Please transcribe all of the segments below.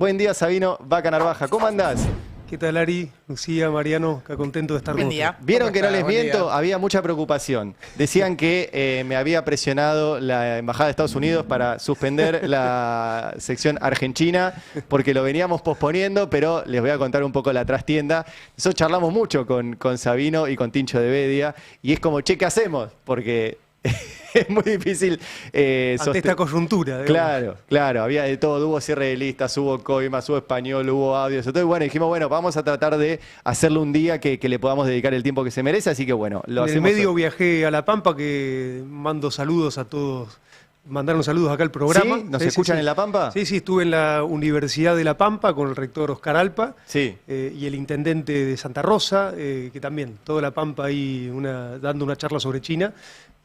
Buen día, Sabino Vaca Narvaja. ¿Cómo andás? ¿Qué tal, Ari? Lucía, Mariano, acá contento de estar con ustedes. Vieron que no les miento, había mucha preocupación. Decían que me había presionado la Embajada de Estados Unidos para suspender la sección Argentina porque lo veníamos posponiendo, pero les voy a contar un poco la trastienda. Nosotros charlamos mucho con Sabino y con Tincho de Bedia y es como, che, ¿qué hacemos? Porque es muy difícil ante esta coyuntura. Digamos. Claro, había de todo, hubo cierre de listas, hubo coimas, hubo español, hubo audios. Entonces, bueno, dijimos, bueno, vamos a tratar de hacerle un día que le podamos dedicar el tiempo que se merece, así que bueno, lo hacemos. En el medio viajé a La Pampa, que mando saludos a todos. Mandaron saludos acá al programa. ¿Sí? ¿Nos escuchan en La Pampa? Sí, estuve en la Universidad de La Pampa con el rector Oscar Alpa y el intendente de Santa Rosa, que también, toda La Pampa ahí dando una charla sobre China.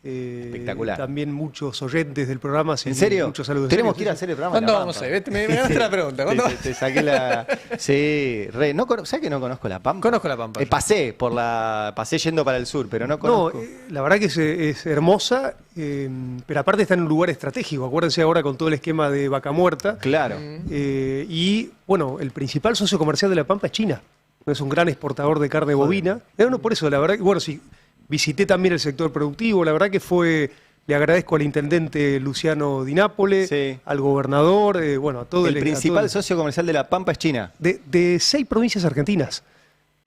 Espectacular. También muchos oyentes del programa. ¿En serio? Muchos saludos. Tenemos que ir a hacer el programa. ¿Cuándo vamos a ir? Me ganaste la pregunta. ¿Cuándo? Te saqué la... Sí, ¿sabes que no conozco La Pampa? Conozco La Pampa. Pasé yendo para el sur, pero no conozco. No, la verdad que es hermosa, pero aparte está en un lugar estratégico. Acuérdense ahora con todo el esquema de Vaca Muerta. Claro. Y bueno, el principal socio comercial de La Pampa es China. Es un gran exportador de carne bovina. No, por eso, la verdad que, bueno, sí. Visité también el sector productivo, la verdad que le agradezco al intendente Luciano Di Nápole, al gobernador, a todo el principal socio comercial de La Pampa es China. De 6 provincias argentinas.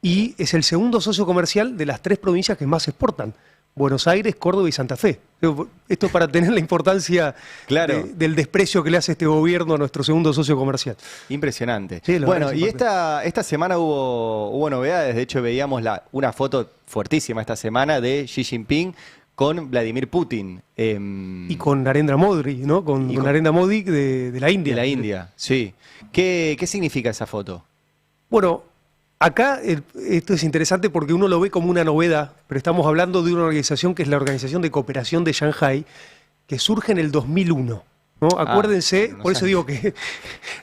Y es el segundo socio comercial de las 3 provincias que más exportan. Buenos Aires, Córdoba y Santa Fe. Esto para tener la importancia del desprecio que le hace este gobierno a nuestro segundo socio comercial. Impresionante. Sí, bueno, y esta semana hubo novedades. De hecho, veíamos una foto fuertísima esta semana de Xi Jinping con Vladimir Putin. Y con Narendra Modi, ¿no? Con Narendra Modi de la India. De la India, sí. ¿Qué significa esa foto? Bueno, acá esto es interesante porque uno lo ve como una novedad, pero estamos hablando de una organización que es la Organización de Cooperación de Shanghái, que surge en el 2001. ¿no? Acuérdense, por eso digo que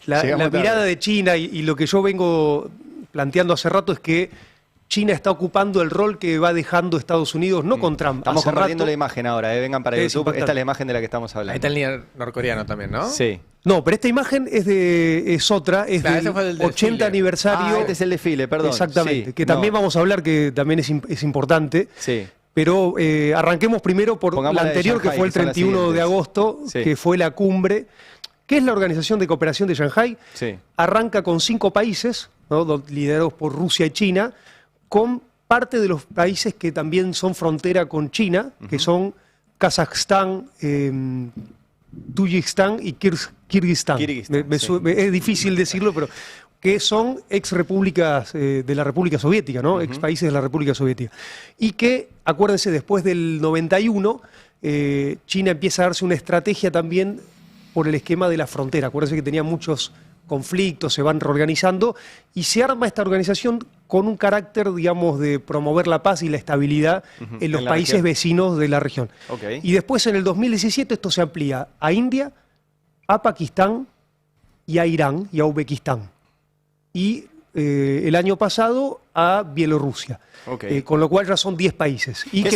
la mirada de China y lo que yo vengo planteando hace rato es que China está ocupando el rol que va dejando Estados Unidos, no con Trump. Estamos compartiendo la imagen ahora, vengan para YouTube. Esta es la imagen de la que estamos hablando. Ahí está el líder norcoreano también, ¿no? Sí. No, pero esta imagen es otra, es del 80 aniversario. Este es el desfile, perdón. Exactamente, que también vamos a hablar, que también es importante. Sí. Pero arranquemos primero por la anterior, que fue el 31 de agosto, que fue la cumbre. ¿Qué es la Organización de Cooperación de Shanghái? Sí. Arranca con 5 países, ¿no? liderados por Rusia y China, con parte de los países que también son frontera con China, que son Kazajstán, Tayikistán y Kirguistán. Es difícil decirlo, pero que son ex repúblicas de la República Soviética, ¿no? Ex países de la República Soviética. Y que, acuérdense, después del 91, China empieza a darse una estrategia también por el esquema de la frontera. Acuérdense que tenía muchos conflictos, se van reorganizando y se arma esta organización con un carácter, digamos, de promover la paz y la estabilidad en los países vecinos de la región. Y después, en el 2017, esto se amplía a India, a Pakistán y a Irán y a Uzbekistán. Y el año pasado a Bielorrusia. Con lo cual ya son 10 países. Y que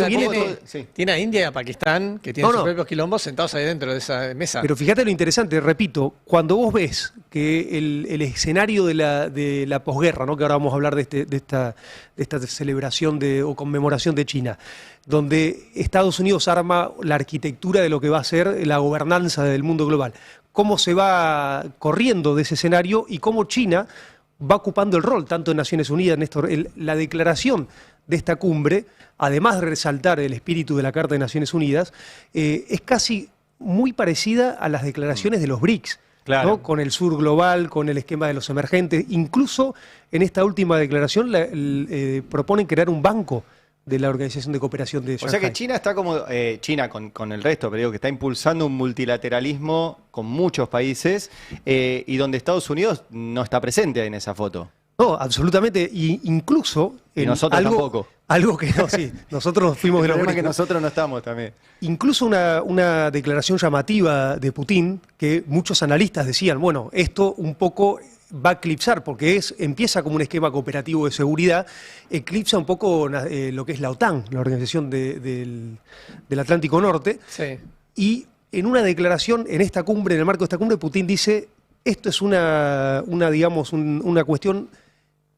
tiene a India y a Pakistán, que tienen sus propios quilombos sentados ahí dentro de esa mesa. Pero fíjate lo interesante, repito, cuando vos ves que el escenario de la posguerra, ¿no? que ahora vamos a hablar de esta celebración o conmemoración de China, donde Estados Unidos arma la arquitectura de lo que va a ser la gobernanza del mundo global, cómo se va corriendo de ese escenario y cómo China va ocupando el rol, tanto en Naciones Unidas, Néstor, la declaración de esta cumbre, además de resaltar el espíritu de la Carta de Naciones Unidas, es casi muy parecida a las declaraciones de los BRICS, ¿no? Con el sur global, con el esquema de los emergentes. Incluso en esta última declaración proponen crear un banco de la Organización de Cooperación de Shanghái. O sea que China está como, China con el resto, pero digo que está impulsando un multilateralismo con muchos países y donde Estados Unidos no está presente en esa foto. No, absolutamente, incluso... Y nosotros tampoco. Algo que no, sí, nosotros nos fuimos de los que nosotros no estamos también. Incluso una declaración llamativa de Putin, que muchos analistas decían, bueno, esto un poco va a eclipsar, porque empieza como un esquema cooperativo de seguridad, eclipsa un poco lo que es la OTAN, la Organización del Atlántico Norte, y en una declaración en esta cumbre, en el marco de esta cumbre, Putin dice esto es digamos, una cuestión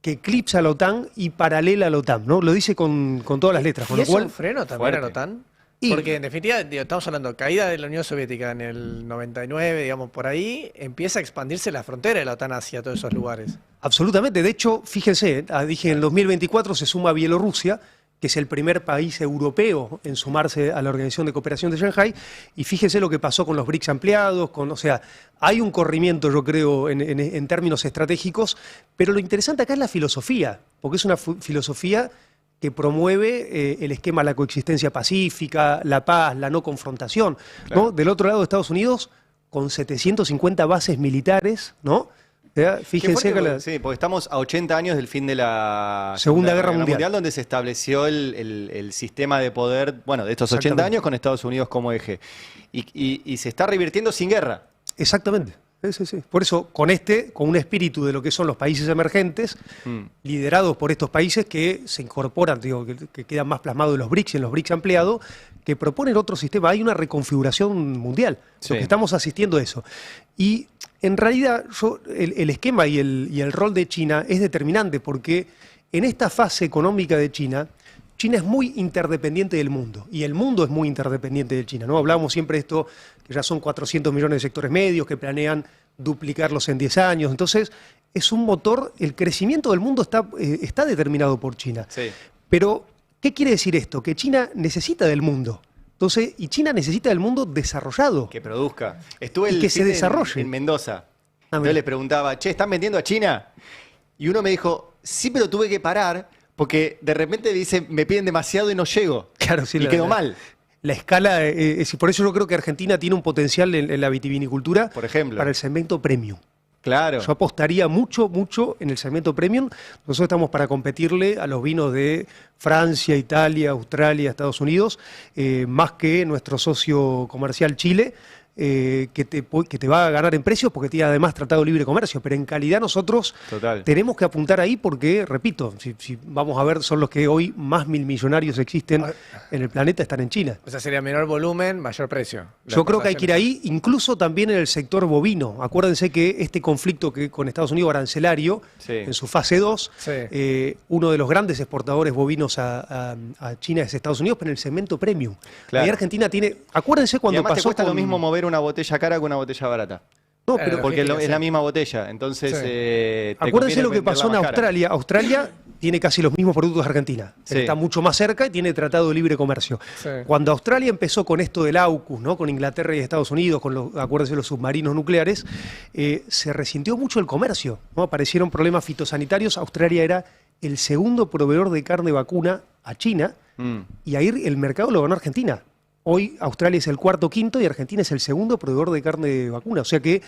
que eclipsa a la OTAN y paralela a la OTAN, ¿no? Lo dice con todas las letras. Con ¿Y lo es cual, un freno también fuerte. a la OTAN? Y- Porque en definitiva, digo, estamos hablando de caída de la Unión Soviética en el 99, digamos, por ahí, empieza a expandirse la frontera de la OTAN hacia todos esos lugares. Absolutamente. De hecho, fíjense, dije en 2024 se suma Bielorrusia, que es el primer país europeo en sumarse a la Organización de Cooperación de Shanghái, y fíjense lo que pasó con los BRICS ampliados, o sea, hay un corrimiento, yo creo, en términos estratégicos, pero lo interesante acá es la filosofía, porque es una filosofía que promueve el esquema de la coexistencia pacífica, la paz, la no confrontación, Claro. ¿no? Del otro lado de Estados Unidos, con 750 bases militares, ¿no? O sea, Qué fíjense fuerte, que sí, porque estamos a 80 años del fin de la Segunda Guerra Mundial. donde se estableció el sistema de poder, bueno, de estos 80 Exactamente. años con Estados Unidos como eje. Y se está revirtiendo sin guerra. Exactamente. Sí, sí, sí. Por eso, con un espíritu de lo que son los países emergentes, liderados por estos países que se incorporan, digo, que quedan más plasmados en los BRICS y en los BRICS ampliados, que proponen otro sistema. Hay una reconfiguración mundial. Sí. Lo que estamos asistiendo a eso. Y en realidad, el esquema y el rol de China es determinante, porque en esta fase económica de China, China es muy interdependiente del mundo, y el mundo es muy interdependiente de China, ¿no? Hablábamos siempre de esto, que ya son 400 millones de sectores medios, que planean duplicarlos en 10 años. Entonces, es un motor, el crecimiento del mundo está determinado por China. Sí. Pero, ¿qué quiere decir esto? Que China necesita del mundo. Entonces, y China necesita del mundo desarrollado. Que produzca. Estuve Y el que se fin de- desarrolle. en Mendoza. Ah, Yo mira. le preguntaba, che, ¿están vendiendo a China? Y uno me dijo, sí, pero tuve que parar porque de repente dice, me piden demasiado y no llego. Claro, sí, y quedó mal, La escala, por eso yo creo que Argentina tiene un potencial en la vitivinicultura por ejemplo. para el segmento premium. Claro. Yo apostaría mucho, mucho en el segmento premium. Nosotros estamos para competirle a los vinos de Francia, Italia, Australia, Estados Unidos, más que nuestro socio comercial Chile, que te va a ganar en precios porque tiene además tratado de libre comercio. Pero en calidad nosotros Total. tenemos que apuntar ahí porque, repito, si vamos a ver, son los que hoy más millonarios existen en el planeta, están en China. O sea, sería menor volumen, mayor precio. Yo creo que hay que ir ahí, incluso también en el sector bovino. Acuérdense que este conflicto que con Estados Unidos arancelario, Sí. en su fase 2, Sí. uno de los grandes exportadores bovinos a China es Estados Unidos, pero en el segmento premium. Claro. Ahí Argentina tiene... Acuérdense Y cuando además te pasó cuesta lo con- mismo mover una botella cara que una botella barata. No, Claro, pero Porque logística, es la sí. misma botella. Entonces, Sí. te acuérdense conviene lo que venderla pasó en más cara. Australia. Australia tiene casi los mismos productos de Argentina. Sí. Está mucho más cerca y tiene tratado de libre comercio. Sí. Cuando Australia empezó con esto del AUKUS, ¿no? Con Inglaterra y Estados Unidos, acuérdense, los submarinos nucleares, se resintió mucho el comercio, ¿no? Aparecieron problemas fitosanitarios. Australia era el segundo proveedor de carne vacuna a China, y ahí el mercado lo ganó Argentina. Hoy Australia es el cuarto, quinto y Argentina es el segundo proveedor de carne vacuna. O sea que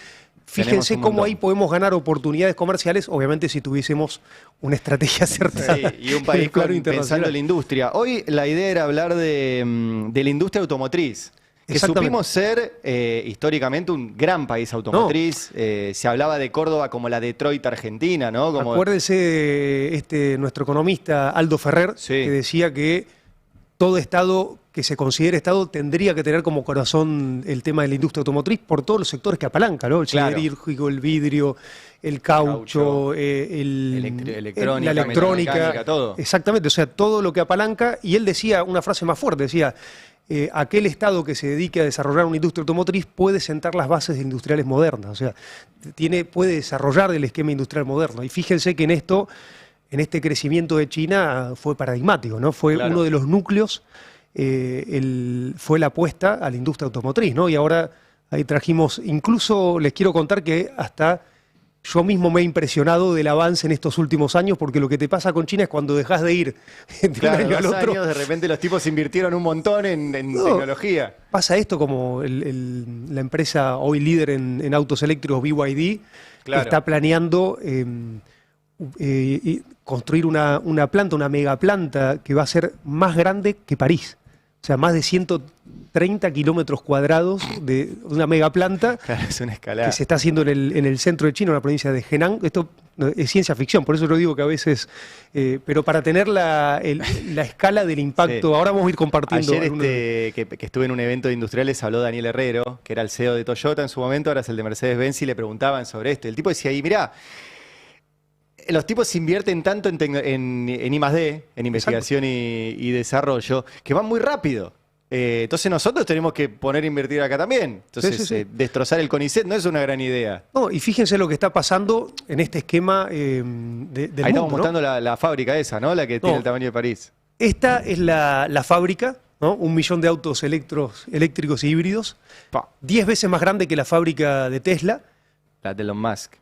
fíjense un cómo montón. ahí podemos ganar oportunidades comerciales, obviamente si tuviésemos una estrategia acertada. Sí, y un en país el plano pensando internacional. en la industria. Hoy la idea era hablar de la industria automotriz. Que Exactamente. supimos ser históricamente un gran país automotriz. Se hablaba de Córdoba como la Detroit argentina, ¿no? Como, Acuérdese nuestro economista Aldo Ferrer, Sí. que decía que todo Estado que se considere Estado tendría que tener como corazón el tema de la industria automotriz por todos los sectores que apalanca, ¿no? El Claro. siderúrgico, el vidrio, el caucho, electrónica, la electrónica, metalmecánica, todo. Exactamente, o sea, todo lo que apalanca. Y él decía una frase más fuerte, decía, aquel Estado que se dedique a desarrollar una industria automotriz puede sentar las bases de industriales modernas, o sea, puede desarrollar el esquema industrial moderno. Y fíjense que en este crecimiento de China fue paradigmático, ¿no? Fue Claro. uno de los núcleos, fue la apuesta a la industria automotriz, ¿no? Y ahora ahí trajimos, incluso les quiero contar que hasta yo mismo me he impresionado del avance en estos últimos años, porque lo que te pasa con China es cuando dejas de ir de Claro, un año al 2 otro. años, de repente los tipos invirtieron un montón en No. tecnología. Pasa esto como la empresa hoy líder en autos eléctricos, BYD, Claro. está planeando construir una planta, una megaplanta que va a ser más grande que París. O sea, más de 130 kilómetros cuadrados de una megaplanta Claro, es una escalada. que se está haciendo en el centro de China, en la provincia de Henan. Esto ¿no? Es ciencia ficción, por eso yo digo que a veces, pero para tener la escala del impacto, Sí. ahora vamos a ir compartiendo. Ayer algunos- que estuve en un evento de industriales habló Daniel Herrero, que era el CEO de Toyota en su momento, ahora es el de Mercedes-Benz, y le preguntaban sobre esto. El tipo decía ahí, mirá, los tipos invierten tanto en I+D, en investigación y desarrollo, que van muy rápido. Entonces nosotros tenemos que poner a invertir acá también. Entonces, Sí, sí, sí. destrozar el CONICET no es una gran idea. No, y fíjense lo que está pasando en este esquema del Ahí mundo, estamos ¿no? mostrando la fábrica esa, ¿no? La que tiene No. el tamaño de París. Esta es la fábrica, ¿no? 1 millón de autos eléctricos y híbridos, Pa, 10 veces más grande que la fábrica de Tesla, la de Elon Musk.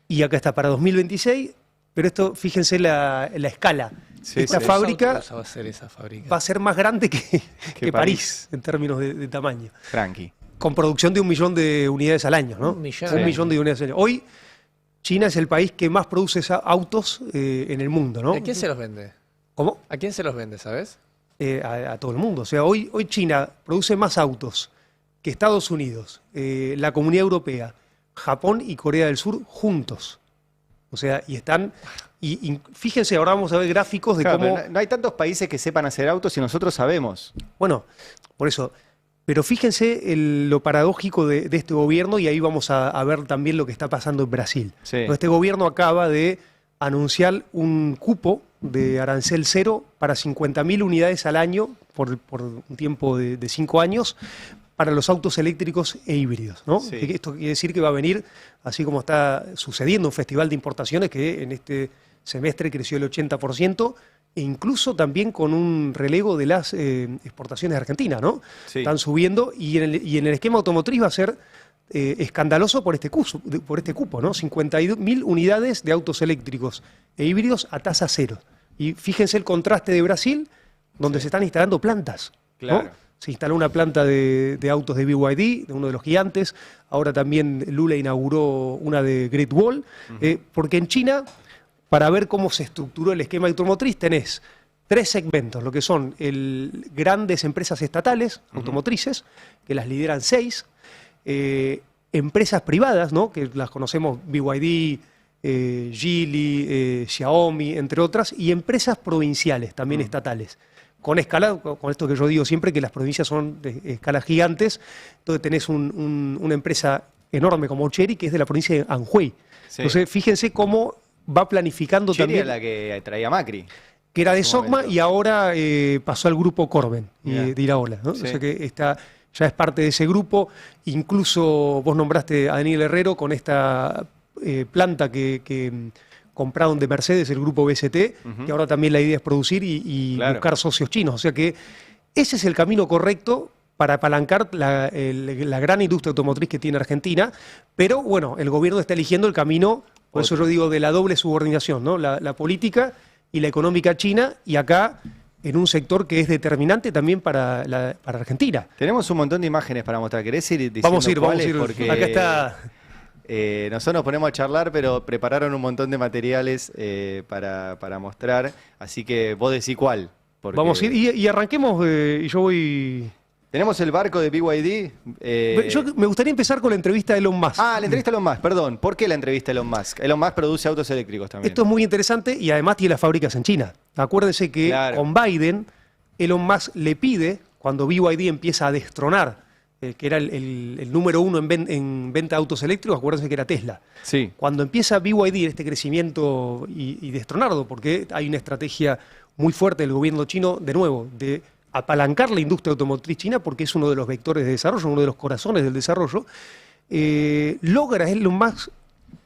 y acá está para 2026, pero esto, fíjense la escala. Sí, Esta sí. fábrica va a ser esa fábrica? va a ser más grande que París París. en términos de tamaño, Tranqui. con producción de 1 millón de unidades al año, ¿no? 1 millón. Un Sí. millón de unidades al año. Hoy, China es el país que más produce autos en el mundo, ¿no? ¿A quién se los vende? ¿Cómo? ¿A quién se los vende, sabes? A todo el mundo. O sea, hoy China produce más autos que Estados Unidos, la Comunidad Europea, Japón y Corea del Sur juntos. O sea, y están... Y fíjense, ahora vamos a ver gráficos de Claro, cómo... pero no hay tantos países que sepan hacer autos y nosotros sabemos. Bueno, por eso... Pero fíjense lo paradójico de este gobierno, y ahí vamos a ver también lo que está pasando en Brasil. Sí. Este gobierno acaba de anunciar un cupo de arancel cero para 50.000 unidades al año por un tiempo de 5 años para los autos eléctricos e híbridos, ¿no? Sí. Esto quiere decir que va a venir, así como está sucediendo, un festival de importaciones que en este semestre creció el 80%, e incluso también con un relego de las exportaciones de Argentina, ¿no? Sí. Están subiendo, y en el esquema automotriz va a ser escandaloso por este cupo, ¿no? 52.000 unidades de autos eléctricos e híbridos a tasa cero. Y fíjense el contraste de Brasil, donde se están instalando plantas, ¿no? Claro. Se instaló una planta de autos de BYD, de uno de los gigantes. Ahora también Lula inauguró una de Great Wall. Porque en China, para ver cómo se estructuró el esquema automotriz, tenés 3 segmentos, lo que son grandes empresas estatales, automotrices, que las lideran 6, empresas privadas, ¿no? Que las conocemos, BYD, Geely, Xiaomi, entre otras, y empresas provinciales, también estatales. Con escala, con esto que yo digo siempre, que las provincias son de escalas gigantes. Entonces tenés una empresa enorme como Chery, que es de la provincia de Anhui. Sí. Entonces fíjense cómo va planificando Chery también, era la que traía Macri. que era de en su Sogma momento. y ahora pasó al grupo Corben Mirá. de Iraola, ¿no? Sí. O sea que ya es parte de ese grupo. Incluso vos nombraste a Daniel Herrero con esta planta que compraron de Mercedes, el grupo BST, que ahora también la idea es producir y Claro. buscar socios chinos. O sea que ese es el camino correcto para apalancar la gran industria automotriz que tiene Argentina, pero bueno, el gobierno está eligiendo el camino, por eso yo digo, de la doble subordinación, ¿no? La política y la económica china, y acá en un sector que es determinante también para Argentina. Tenemos un montón de imágenes para mostrar. ¿Querés ir diciendo Vamos a ir. cuáles? Porque Acá está. nosotros nos ponemos a charlar, pero prepararon un montón de materiales para mostrar. Así que vos decís cuál. Porque Vamos a ir y arranquemos, y yo voy... tenemos el barco de BYD. Yo me gustaría empezar con la entrevista de Elon Musk. La entrevista a Elon Musk, perdón. ¿Por qué la entrevista a Elon Musk? Elon Musk produce autos eléctricos también. Esto es muy interesante y además tiene las fábricas en China. Acuérdense que Claro. con Biden, Elon Musk le pide, cuando BYD empieza a destronar, que era el número 1 en venta de autos eléctricos, acuérdense que era Tesla. Sí. Cuando empieza BYD este crecimiento y destronarlo, porque hay una estrategia muy fuerte del gobierno chino, de nuevo, de apalancar la industria automotriz china, porque es uno de los vectores de desarrollo, uno de los corazones del desarrollo, logra Elon Musk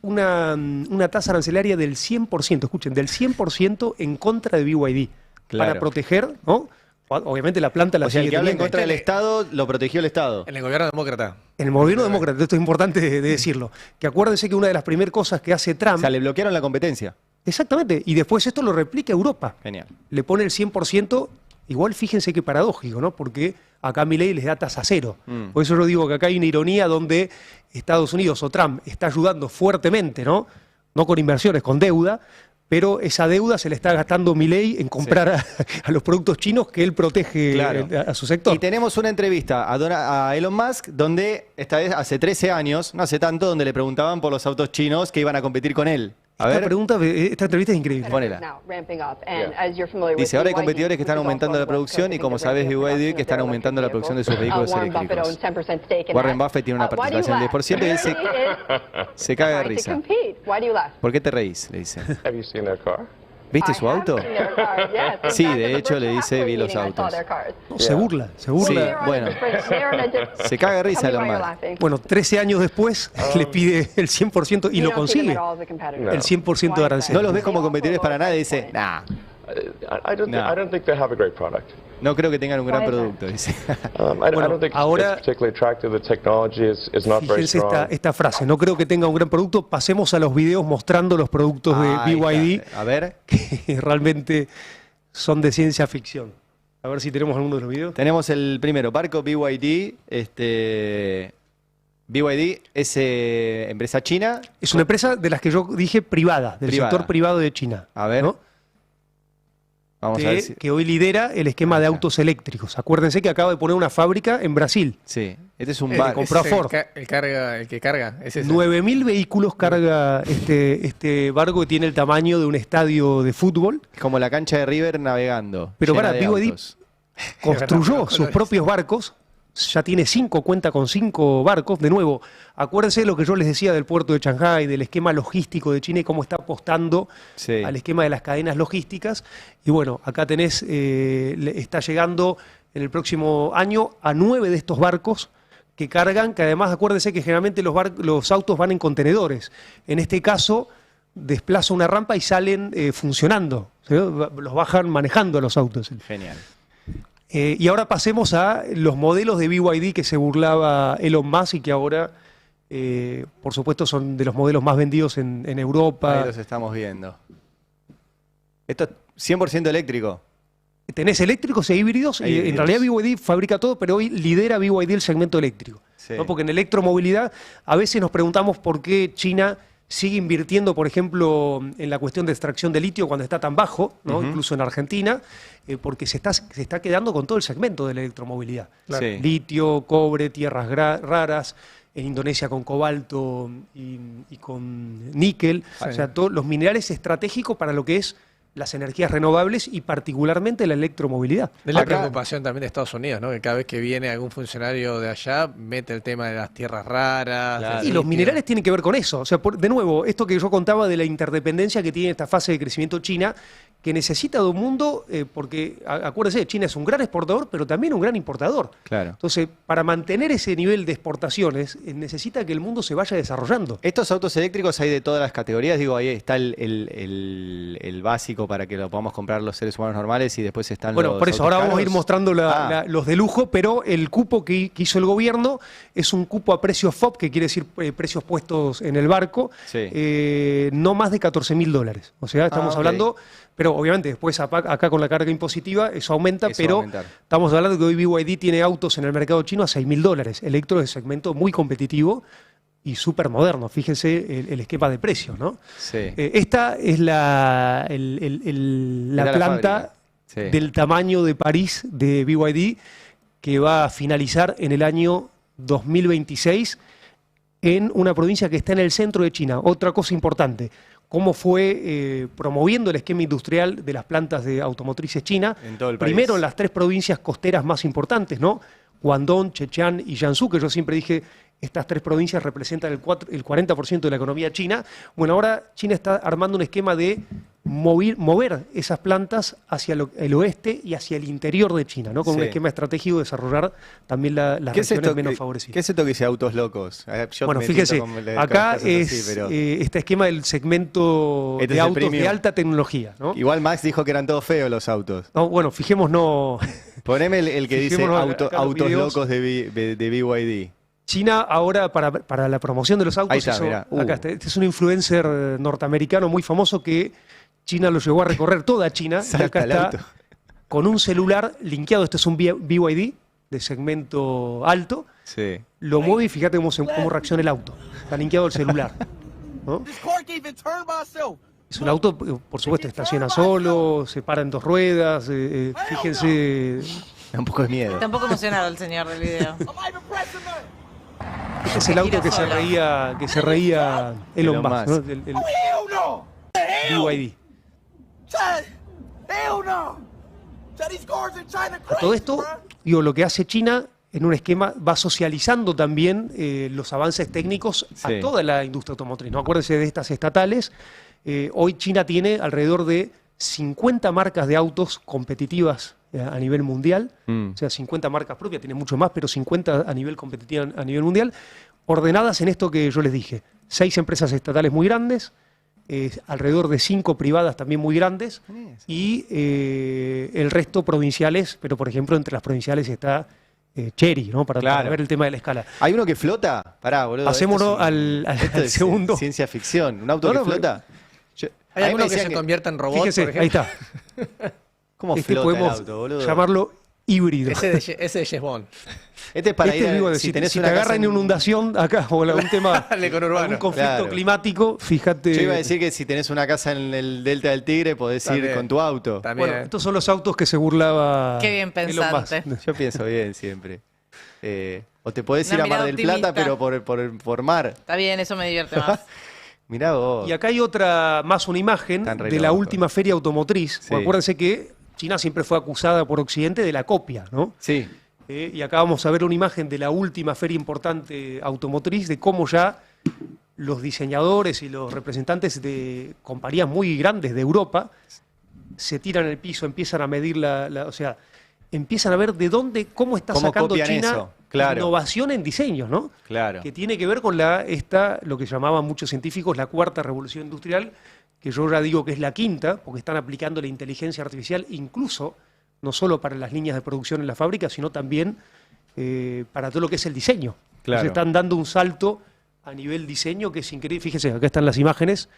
una tasa arancelaria del 100%, escuchen, del 100% en contra de BYD, Claro. para proteger, ¿no? Obviamente la planta la O sea, el sigue que habla en teniendo. contra del Estado lo protegió el Estado. En el gobierno demócrata. En el gobierno demócrata, esto es importante de decirlo, que acuérdense que una de las primeras cosas que hace O Trump, sea, le bloquearon la competencia. exactamente, y después esto lo replica Europa. Genial. Le pone el 100%, igual fíjense qué paradójico, ¿no? Porque acá Milei les da tasa cero. Por eso yo digo que acá hay una ironía donde Estados Unidos o Trump está ayudando fuertemente, ¿no? No con inversiones, con deuda, pero esa deuda se le está gastando Milei en comprar a los productos chinos que él protege Claro. a su sector. Y tenemos una entrevista a Elon Musk, donde esta vez hace 13 años, no hace tanto, donde le preguntaban por los autos chinos que iban a competir con él. A ver. Esta entrevista es increíble. Ponela. Dice, ahora hay competidores que están aumentando la producción y como sabes, BYD que están aumentando la producción de sus vehículos eléctricos. Warren Buffett tiene una participación del 10% y él se caga de risa. ¿Por qué te reís? Le dice. ¿Viste su auto? Sí, de hecho le dice, vi los autos. No, se burla. Sí, bueno. Se caga de risa Elon Musk. Bueno, 13 años después le pide el 100% y lo consigue. El 100% de arancel. No los ves como competidores para nada y dice, nah. No creo que tengan un gran producto, dice. Bueno, ahora, fíjense esta frase, no creo que tenga un gran producto. Pasemos a los videos mostrando los productos de BYD, a ver, que realmente son de ciencia ficción. A ver si tenemos alguno de los videos. Tenemos el primero, barco BYD. BYD es empresa china. Es una empresa de las que yo dije privada, del sector privado de China. A ver. ¿No? Vamos a ver si... que hoy lidera el esquema de autos eléctricos. Acuérdense que acaba de poner una fábrica en Brasil. Sí, este es un barco. Compró a Ford. El que carga. Es ese. 9.000 vehículos carga este barco que tiene el tamaño de un estadio de fútbol. Es como la cancha de River navegando. Pero para BYD autos. construyó sus propios barcos. Ya tiene cuenta con 5 barcos. De nuevo, acuérdense de lo que yo les decía del puerto de Shanghái, del esquema logístico de China y cómo está apostando al esquema de las cadenas logísticas. Y bueno, acá tenés, está llegando en el próximo año a 9 de estos barcos que cargan, que además acuérdense que generalmente los autos van en contenedores. En este caso, desplaza una rampa y salen funcionando. ¿Sí? Los bajan manejando los autos. Genial. Y ahora pasemos a los modelos de BYD que se burlaba Elon Musk y que ahora, por supuesto, son de los modelos más vendidos en Europa. Ahí los estamos viendo. Esto es 100% eléctrico. Tenés eléctricos e híbridos, y en realidad BYD fabrica todo, pero hoy lidera BYD el segmento eléctrico. Sí. ¿No? Porque en electromovilidad a veces nos preguntamos por qué China sigue invirtiendo, por ejemplo, en la cuestión de extracción de litio cuando está tan bajo, ¿no? Incluso en Argentina, porque se está quedando con todo el segmento de la electromovilidad. Claro. Sí. Litio, cobre, tierras raras, en Indonesia con cobalto y con níquel, o sea, todos los minerales estratégicos para lo que es las energías renovables y particularmente la electromovilidad. Es la preocupación también de Estados Unidos, ¿no? Que cada vez que viene algún funcionario de allá, mete el tema de las tierras raras. Claro. Y los minerales tienen que ver con eso. O sea, de nuevo, esto que yo contaba de la interdependencia que tiene esta fase de crecimiento China, que necesita de un mundo, porque acuérdense, China es un gran exportador, pero también un gran importador. Claro. Entonces, para mantener ese nivel de exportaciones, necesita que el mundo se vaya desarrollando. Estos autos eléctricos hay de todas las categorías, digo, ahí está el básico para que lo podamos comprar los seres humanos normales y después están los por eso, ahora vamos a ir mostrando los de lujo, pero el cupo que hizo el gobierno es un cupo a precio FOB, que quiere decir precios puestos en el barco, no más de $14.000. O sea, estamos hablando... Pero obviamente después acá con la carga impositiva eso aumenta, estamos hablando que hoy BYD tiene autos en el mercado chino a $6.000. Electro es un segmento muy competitivo y súper moderno. Fíjense el esquema de precios, ¿no? Sí. Esta es la planta del tamaño de París de BYD que va a finalizar en el año 2026 en una provincia que está en el centro de China. Otra cosa importante, cómo fue promoviendo el esquema industrial de las plantas de automotrices chinas. En todo el país. Primero en las 3 provincias costeras más importantes, ¿no? Guangdong, Zhejiang y Jiangsu, que yo siempre dije, estas 3 provincias representan el 40% de la economía china. Bueno, ahora China está armando un esquema de mover esas plantas hacia el oeste y hacia el interior de China, ¿no? Con un esquema estratégico de desarrollar también las regiones menos favorecidas. ¿Qué es esto que dice autos locos? Bueno, fíjese, acá es este esquema del segmento de autos de alta tecnología, ¿no? Igual Max dijo que eran todos feos los autos. No, bueno, fijémonos... Poneme el que dice autos locos de BYD. China ahora, para la promoción de los autos, este es un influencer norteamericano muy famoso que China lo llevó a recorrer toda China. Y acá está con un celular linkeado. Este es un BYD de segmento alto. Sí. Lo mueve y fíjate cómo reacciona el auto. Está linkeado el celular, ¿no? Es un auto, por supuesto, estaciona solo, se para en 2 ruedas. Fíjense... Da un poco de miedo. Está un poco emocionado el señor del video. Este es el auto que se reía Elon Musk, ¿no? BYD. A todo esto, digo, lo que hace China en un esquema va socializando también los avances técnicos Sí. a toda la industria automotriz. No acuérdense de estas estatales. Hoy China tiene alrededor de 50 marcas de autos competitivas a nivel mundial. O sea, 50 marcas propias, tiene mucho más, pero 50 a nivel competitivo a nivel mundial, ordenadas en esto que yo les dije. 6 empresas estatales muy grandes, alrededor de 5 privadas también muy grandes, y el resto provinciales, pero por ejemplo entre las provinciales está Chery, ¿no? Para Claro. ver el tema de la escala. ¿Hay uno que flota? Pará, boludo. Pasémonos esto es un- al esto es segundo. Ciencia ficción. ¿Un auto No, que no, flota? Yo- ¿Hay a mí me alguno que decían se convierta en robot, Fíjese, por ejemplo? ahí está. ¿Cómo Este flota podemos el auto, boludo? llamarlo híbrido. Ese de James Bond. Este es para Este ir a- digo, si si tenés te una casa agarran en inundación acá o algún tema, El conurbano. algún conflicto Claro. climático, fíjate. Yo iba a decir que si tenés una casa en el Delta del Tigre, podés ir También. con tu auto. También. Bueno, estos son los autos que se burlaba Qué bien Elon Musk. pensante. Yo pienso bien siempre. O te podés Una ir a Mar mirada del optimista. Plata, pero por mar. Está bien, eso me divierte más. Mirá vos. Y acá hay otra, más una imagen Están re de la locos. última feria automotriz. Sí. Bueno, acuérdense que China siempre fue acusada por Occidente de la copia, ¿no? Sí. Y acá vamos a ver una imagen de la última feria importante automotriz, de cómo ya los diseñadores y los representantes de compañías muy grandes de Europa se tiran al piso, empiezan a medir o sea, empiezan a ver de dónde, cómo está ¿Cómo sacando copian China eso? Claro. innovación en diseños, ¿no? Claro. Que tiene que ver con lo que llamaban muchos científicos la cuarta revolución industrial, que yo ya digo que es la quinta, porque están aplicando la inteligencia artificial incluso, no solo para las líneas de producción en la fábrica, sino también para todo lo que es el diseño. Claro. Entonces están dando un salto a nivel diseño que es increíble. Fíjese, acá están las imágenes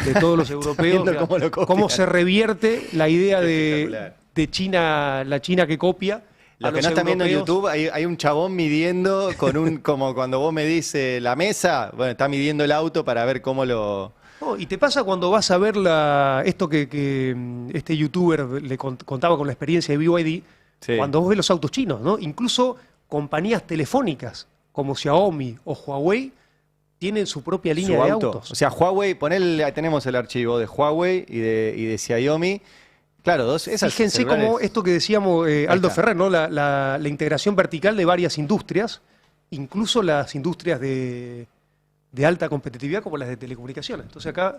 de todos los europeos, viendo cómo lo copian. cómo se revierte la idea Espectacular. de China, la China que copia. a Lo que los no están viendo en europeos. YouTube, hay un chabón midiendo con como cuando vos medís la mesa, bueno, está midiendo el auto para ver cómo lo... No, y te pasa cuando vas a ver esto que este youtuber le contaba con la experiencia de BYD, Sí. cuando vos ves los autos chinos, ¿no? Incluso compañías telefónicas como Xiaomi o Huawei tienen su propia línea su de auto. autos. O sea, Huawei, ahí tenemos el archivo de Huawei y de Xiaomi. Claro, esas Fíjense celulares- cómo esto que decíamos Aldo está. Ferrer, ¿no? La integración vertical de varias industrias, incluso las industrias de alta competitividad como las de telecomunicaciones. Entonces acá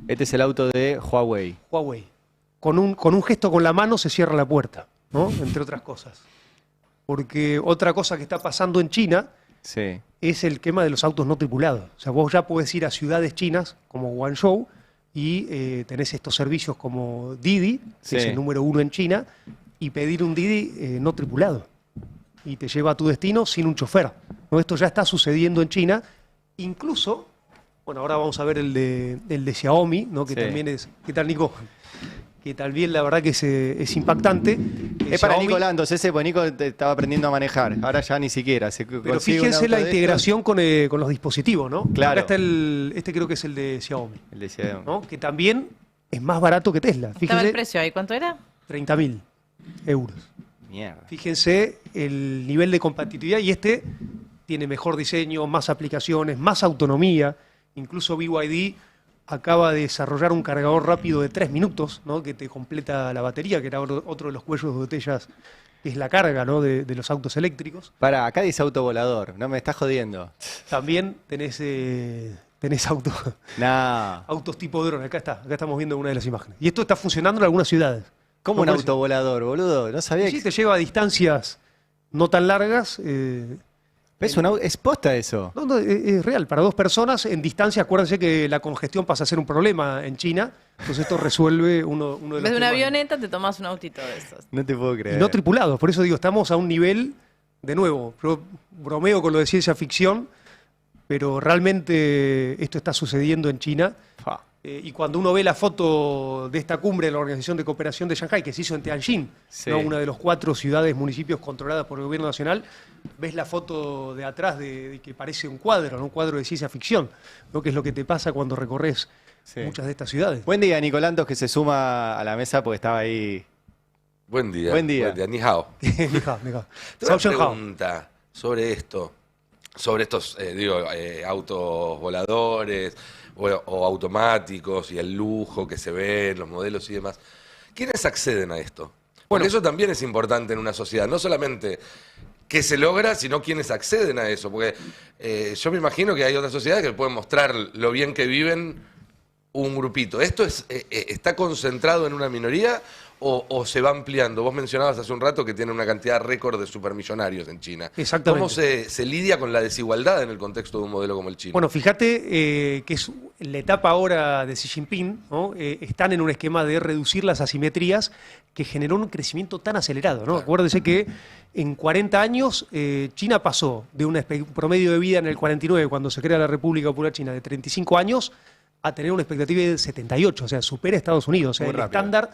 Este es el auto de Huawei. Huawei, con un gesto con la mano se cierra la puerta, ¿no? Entre otras cosas. Porque otra cosa que está pasando en China Sí. es el tema de los autos no tripulados. O sea, vos ya podés ir a ciudades chinas como Guangzhou y tenés estos servicios como Didi, que Sí. es el número 1 en China, y pedir un Didi no tripulado. Y te lleva a tu destino sin un chofer. ¿No? Esto ya está sucediendo en China. Incluso, bueno, ahora vamos a ver el de Xiaomi, ¿no? Que Sí. también es... ¿Qué tal, Nico? Que también la verdad que es impactante. Es para Xiaomi- Nico Landos ese, pues Nico estaba aprendiendo a manejar. Ahora ya ni siquiera. Pero fíjense la integración con los dispositivos, ¿no? Claro. Acá está este creo que es el de Xiaomi, El de Xiaomi. ¿no? Que también es más barato que Tesla. Estaba el Fíjense, precio ahí, ¿cuánto era? 30.000 euros. Mierda. Fíjense el nivel de competitividad y este tiene mejor diseño, más aplicaciones, más autonomía. Incluso BYD acaba de desarrollar un cargador rápido de 3 minutos, ¿no? Que te completa la batería, que era otro de los cuellos de botellas, que es la carga, ¿no? de los autos eléctricos. Pará, acá dice auto volador. No me estás jodiendo. También tenés No. autos tipo dron. Acá estamos viendo una de las imágenes. Y esto está funcionando en algunas ciudades. ¿Cómo No un parece- auto volador, boludo? No sabía Sí, que... te lleva a distancias no tan largas. Es posta eso. No, es real. Para 2 personas en distancia, acuérdense que la congestión pasa a ser un problema en China. Entonces esto resuelve uno de En los vez de una temas. avioneta te tomas un autito de esos. No te puedo Y creer. no tripulados. Por eso digo, estamos a un nivel, de nuevo, yo bromeo con lo de ciencia ficción, pero realmente esto está sucediendo en China. Fa. Y cuando uno ve la foto de esta cumbre de la Organización de Cooperación de Shanghái, que se hizo en Tianjin, Sí. ¿no? Una de los 4 ciudades, municipios controladas por el gobierno nacional, ves la foto de atrás de que parece un cuadro, ¿no? Un cuadro de ciencia ficción, ¿no? Que es lo que te pasa cuando recorres Sí. muchas de estas ciudades. Buen día, Nicolantos, que se suma a la mesa porque estaba ahí. Buen día. Buen día. Ni hao. Mija. Tengo una pregunta sobre esto. sobre estos, autos voladores o automáticos y el lujo que se ve en los modelos y demás. ¿Quiénes acceden a esto? Porque eso también es importante en una sociedad, no solamente qué se logra, sino quiénes acceden a eso. Porque yo me imagino que hay otras sociedades que pueden mostrar lo bien que viven un grupito. ¿Esto está concentrado en una minoría o se va ampliando? Vos mencionabas hace un rato que tiene una cantidad récord de supermillonarios en China. Exactamente. ¿Cómo se lidia con la desigualdad en el contexto de un modelo como el chino? Bueno, fíjate que es la etapa ahora de Xi Jinping, ¿no? Están en un esquema de reducir las asimetrías que generó un crecimiento tan acelerado, ¿no? Claro. Acuérdense que en 40 años China pasó de un promedio de vida en el 49, cuando se crea la República Popular China, de 35 años, a tener una expectativa de 78, o sea, supera a Estados Unidos. O sea, Muy el rápido. estándar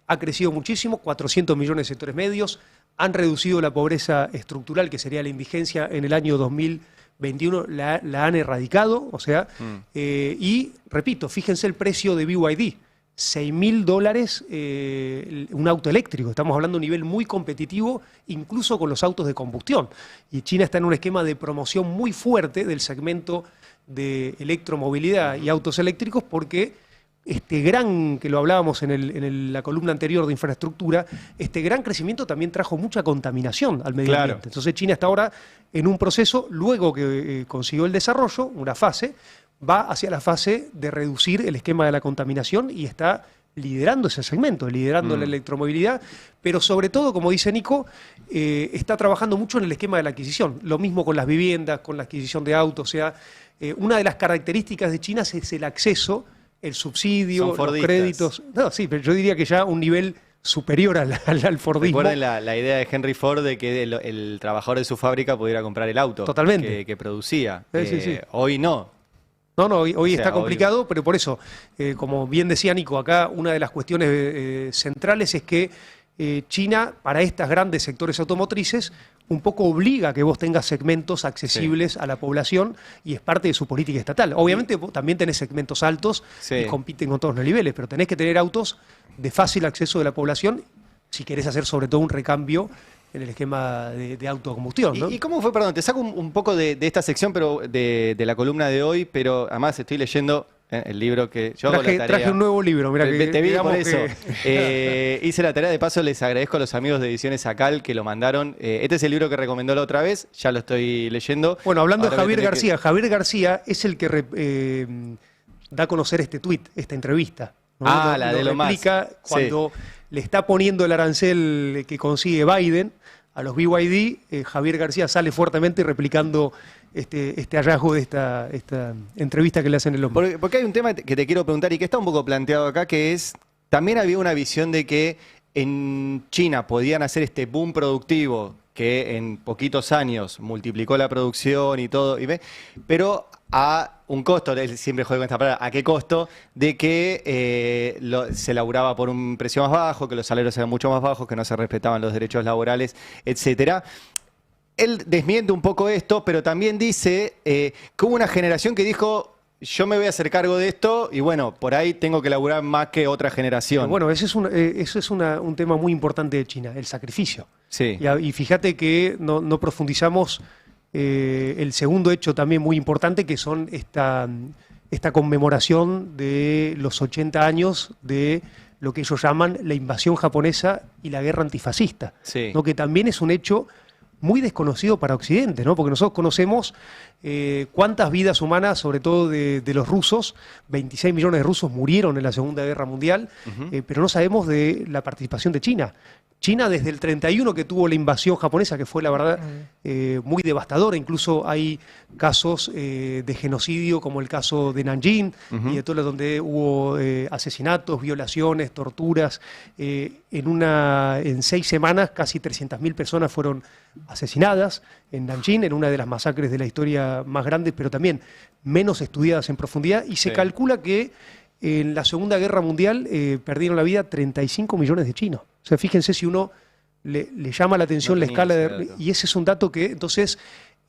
ha crecido muchísimo, 400 millones de sectores medios, han reducido la pobreza estructural, que sería la indigencia, en el año 2021, la han erradicado, o sea, y repito, fíjense el precio de BYD, $6.000 un auto eléctrico, estamos hablando de un nivel muy competitivo, incluso con los autos de combustión. Y China está en un esquema de promoción muy fuerte del segmento de electromovilidad y autos eléctricos, porque este gran, que lo hablábamos en la columna anterior de infraestructura, este gran crecimiento también trajo mucha contaminación al medio Claro. ambiente. Entonces China está ahora en un proceso, luego que consiguió el desarrollo, una fase, va hacia la fase de reducir el esquema de la contaminación y está liderando ese segmento, liderando la electromovilidad, pero sobre todo, como dice Nico, está trabajando mucho en el esquema de la adquisición. Lo mismo con las viviendas, con la adquisición de autos, o sea, una de las características de China es el acceso, el subsidio, Son los fordistas. créditos. No, sí, pero yo diría que ya un nivel superior al Fordismo. Recuerden la idea de Henry Ford de que el trabajador de su fábrica pudiera comprar el auto Totalmente. que producía. Sí, sí. Hoy no. No, hoy O sea, está hoy- complicado, pero por eso, como bien decía Nico, acá una de las cuestiones centrales es que China, para estos grandes sectores automotrices, un poco obliga a que vos tengas segmentos accesibles a la población y es parte de su política estatal. Obviamente vos también tenés segmentos altos Sí. y compiten con todos los niveles, pero tenés que tener autos de fácil acceso de la población si querés hacer sobre todo un recambio en el esquema de autocombustión, ¿no? ¿Y cómo fue, perdón, te saco un poco de esta sección pero de la columna de hoy, pero además estoy leyendo el libro que yo hago la tarea. Traje un nuevo libro, mira que Te vi por digamos eso. que- Hice la tarea, de paso les agradezco a los amigos de Ediciones Acal que lo mandaron. Este es el libro que recomendó la otra vez, ya lo estoy leyendo. Bueno, hablando Ahora de voy a Javier tener García, Javier García es el que da a conocer este tuit, esta entrevista. ¿no? Ah, la de lo más. replica Sí. cuando le está poniendo el arancel que consigue Biden a los BYD, Javier García sale fuertemente replicando este hallazgo de esta entrevista que le hacen el hombre. Porque hay un tema que te quiero preguntar y que está un poco planteado acá, que es, también había una visión de que en China podían hacer este boom productivo que en poquitos años multiplicó la producción y todo, pero a un costo, él siempre juega con esta palabra, ¿a qué costo? De que se laburaba por un precio más bajo, que los salarios eran mucho más bajos, que no se respetaban los derechos laborales, etcétera. Él desmiente un poco esto, pero también dice que hubo una generación que dijo, yo me voy a hacer cargo de esto y bueno, por ahí tengo que laburar más que otra generación. Bueno, ese es un tema muy importante de China, el sacrificio. Sí. Y fíjate que no profundizamos el segundo hecho también muy importante, que son esta conmemoración de los 80 años de lo que ellos llaman la invasión japonesa y la guerra antifascista, Sí. ¿no? Que también es un hecho muy desconocido para Occidente, ¿no? Porque nosotros conocemos cuántas vidas humanas, sobre todo de los rusos, 26 millones de rusos murieron en la Segunda Guerra Mundial, pero no sabemos de la participación de China. China desde el 31 que tuvo la invasión japonesa, que fue la verdad muy devastadora, incluso hay casos de genocidio como el caso de Nanjing y de todo lo donde hubo asesinatos, violaciones, torturas. En 6 semanas casi 300.000 personas fueron asesinadas en Nanjing, en una de las masacres de la historia más grandes, pero también menos estudiadas en profundidad, y se Sí. calcula que en la Segunda Guerra Mundial perdieron la vida 35 millones de chinos. O sea, fíjense si uno le llama la atención No la tenía escala ese de... dato. Y ese es un dato que, entonces,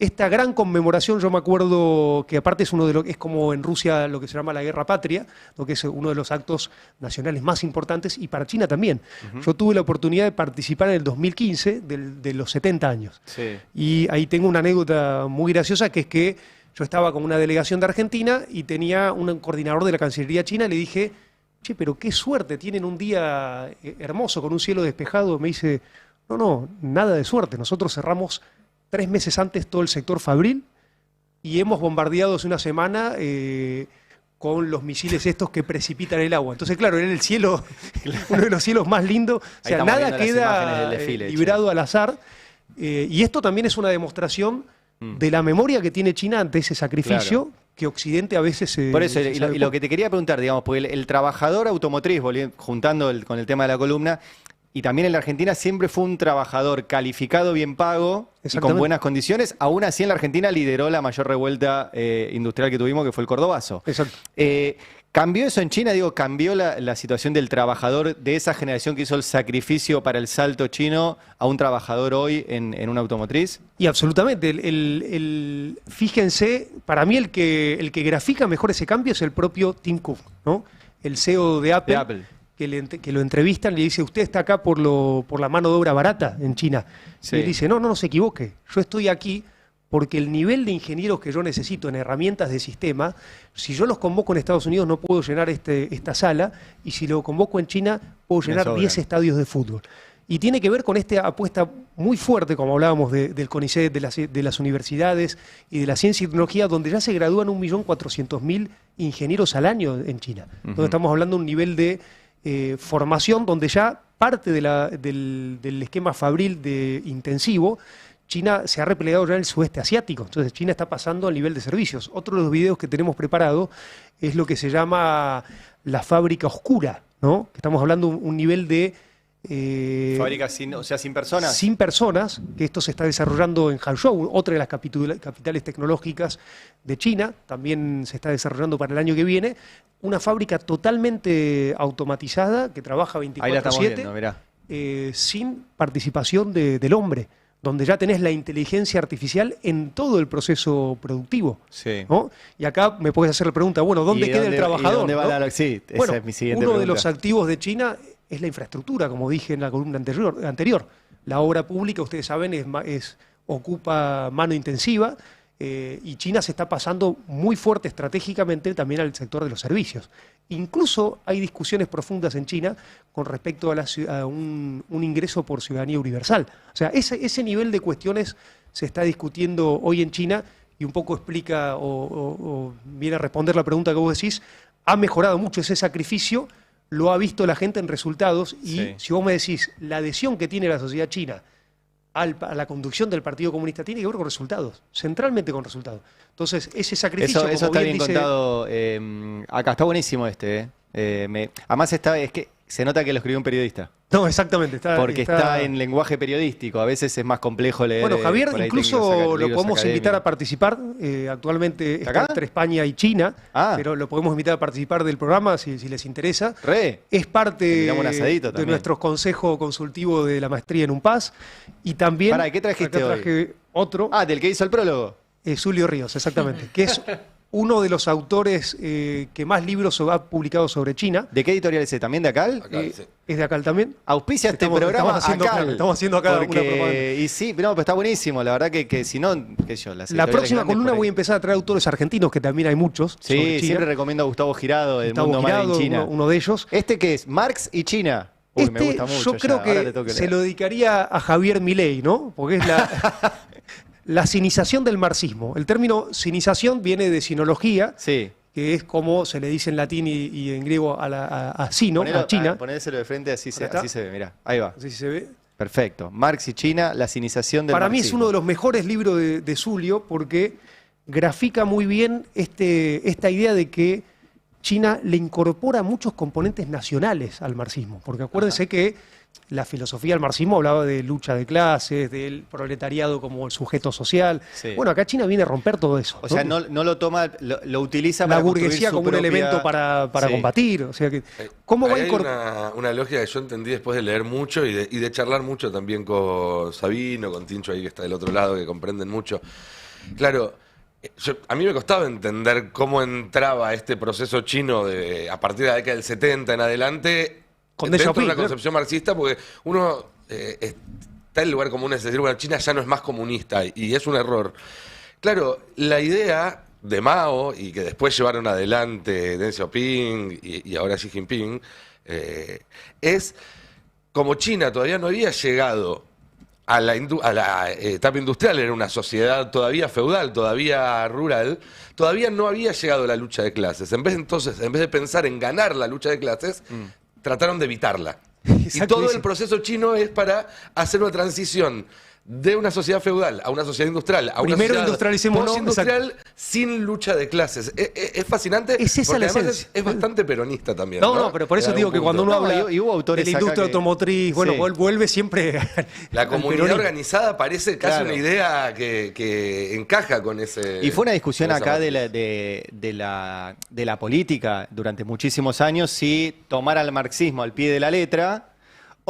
esta gran conmemoración, yo me acuerdo que aparte es es como en Rusia lo que se llama la Guerra Patria, lo que es uno de los actos nacionales más importantes, y para China también. Yo tuve la oportunidad de participar en el 2015 de los 70 años. Sí. Y ahí tengo una anécdota muy graciosa, que es que yo estaba con una delegación de Argentina y tenía un coordinador de la Cancillería china, y le dije, che, pero qué suerte, tienen un día hermoso con un cielo despejado. Me dice, no, nada de suerte, nosotros cerramos 3 meses antes todo el sector fabril y hemos bombardeado hace una semana con los misiles estos que precipitan el agua. Entonces, claro, era el cielo, uno de los cielos más lindos. O sea, estamos nada viendo las imágenes queda del desfile, librado al azar. Y esto también es una demostración de la memoria que tiene China ante ese sacrificio, Claro. que Occidente a veces... Por eso, se y sabe lo poco. que te quería preguntar, digamos, porque el trabajador automotriz, juntando con el tema de la columna, y también en la Argentina siempre fue un trabajador calificado, bien pago y con Exactamente. buenas condiciones. Aún así en la Argentina lideró la mayor revuelta industrial que tuvimos, que fue el Cordobazo. Exacto. ¿Cambió eso en China? Digo, ¿cambió la situación del trabajador de esa generación que hizo el sacrificio para el salto chino a un trabajador hoy en una automotriz? Y absolutamente. Fíjense, para mí el que grafica mejor ese cambio es el propio Tim Cook, ¿no? El CEO de Apple. De Apple. Que lo entrevistan, le dice, usted está acá por la mano de obra barata en China. Sí. Y él dice, no se equivoque, yo estoy aquí porque el nivel de ingenieros que yo necesito en herramientas de sistema, si yo los convoco en Estados Unidos no puedo llenar esta sala, y si lo convoco en China puedo llenar sobran. 10 estadios de fútbol. Y tiene que ver con esta apuesta muy fuerte, como hablábamos del CONICET, de las universidades y de la ciencia y tecnología, donde ya se gradúan 1.400.000 ingenieros al año en China. Donde estamos hablando de un nivel de formación donde ya parte del esquema fabril intensivo, China se ha replegado ya en el sudeste asiático. Entonces China está pasando al nivel de servicios. Otro de los videos que tenemos preparado es lo que se llama la fábrica oscura, ¿no? Que estamos hablando de un nivel de... Fábrica sin personas. Sin personas, que esto se está desarrollando en Hangzhou, otra de las capitales tecnológicas de China, también se está desarrollando para el año que viene, una fábrica totalmente automatizada que trabaja Ahí la estamos viendo, 24/7, mirá. sin participación del hombre, donde ya tenés la inteligencia artificial en todo el proceso productivo, Sí. ¿no? Y acá me puedes hacer la pregunta, bueno, ¿dónde ¿Y queda el trabajador? ¿Y dónde va ¿no? sí, Bueno, esa es mi siguiente uno de pregunta. los activos de China es la infraestructura, como dije en la columna anterior. La obra pública, ustedes saben, ocupa mano intensiva, y China se está pasando muy fuerte estratégicamente también al sector de los servicios. Incluso hay discusiones profundas en China con respecto a un ingreso por ciudadanía universal. O sea, ese nivel de cuestiones se está discutiendo hoy en China, y un poco explica o viene a responder la pregunta que vos decís. Ha mejorado mucho ese sacrificio, lo ha visto la gente en resultados, y Sí. si vos me decís, la adhesión que tiene la sociedad china a la conducción del Partido Comunista tiene que ver con resultados, centralmente con resultados. Entonces, ese sacrificio, Eso como está bien dice, contado acá. Está buenísimo además es que se nota que lo escribió un periodista. No, exactamente. Porque está en lenguaje periodístico. A veces es más complejo leer. Bueno, Javier, por ahí incluso técnicos lo libros podemos invitar a académicos. participar. Actualmente ¿Está está acá? entre España y China, Ah. pero lo podemos invitar a participar del programa si les interesa. Re. Es parte Le invitamos un asadito de también. nuestro consejo consultivo de la maestría en UNPAS. Y también. Pará, ¿qué trajiste acá traje otro, Ah, del que hizo el prólogo. Zulio Ríos, exactamente, que es uno de los autores que más libros ha publicado sobre China. ¿De qué editorial es ese? ¿También de Acal? Acá, sí. Es de Acal también. Auspicia este Estamos- programa estamos haciendo, Acal. claro, estamos haciendo acá una Porque- propaganda. Y sí, no, pero está buenísimo. La verdad que si no, qué sé yo, las La editoriales próxima grandes columna por ahí. voy a empezar a traer autores argentinos, que también hay muchos. sobre Sí, China. siempre recomiendo a Gustavo Girado, del Gustavo Mundo Made in Girado, China. uno de ellos. ¿Este qué es? Marx y China. Uy, me gusta mucho. Yo ya, creo ahora te que tengo se leer. lo dedicaría a Javier Milei, ¿no? Porque es la cinización del marxismo. El término cinización viene de sinología, Sí. que es como se le dice en latín y en griego a sino, Ponelo- a China. Ponéselo de frente, así Acá está. se ve, mirá. Ahí va. No sé si se ve. Perfecto. Marx y China, la cinización del Para mí es marxismo. uno de los mejores libros de Zulio, porque grafica muy bien esta idea de que China le incorpora muchos componentes nacionales al marxismo. Porque acuérdense que la filosofía del marxismo hablaba de lucha de clases, del proletariado como el sujeto social. Sí. Bueno, acá China viene a romper todo eso. O sea, no lo toma, lo utiliza la para construir burguesía su como un propia- elemento para Sí. combatir. O sea que, ¿cómo va a Ahí hay incorporar? una lógica que yo entendí después de leer mucho y de charlar mucho también con Sabino, con Tincho ahí que está del otro lado, que comprenden mucho. Claro, a mí me costaba entender cómo entraba este proceso chino a partir de la década del 70 en adelante Con Deng dentro de Xiaoping, una ¿no? concepción marxista, porque uno está en el lugar común, es decir, bueno, China ya no es más comunista y es un error. Claro, la idea de Mao y que después llevaron adelante Deng Xiaoping y ahora Xi Jinping es como China todavía no había llegado a la etapa industrial, era una sociedad todavía feudal, todavía rural, todavía no había llegado la lucha de clases. En vez de pensar en ganar la lucha de clases, trataron de evitarla. Y Exacto, todo dice. el proceso chino es para hacer una transición de una sociedad feudal a una sociedad industrial, a una Primero sociedad industrialicémonos, postindustrial sin lucha de clases. Es fascinante, Es esa porque la además esencia. es bastante peronista también. No, pero por eso En digo algún que cuando punto. uno habla y hubo autores de la acá industria que- automotriz, bueno, Sí. vuelve siempre La al comunidad peronismo. organizada parece casi Claro. una idea que encaja con ese. Y fue una discusión con esa acá matriz. de la política durante muchísimos años, si tomar al marxismo al pie de la letra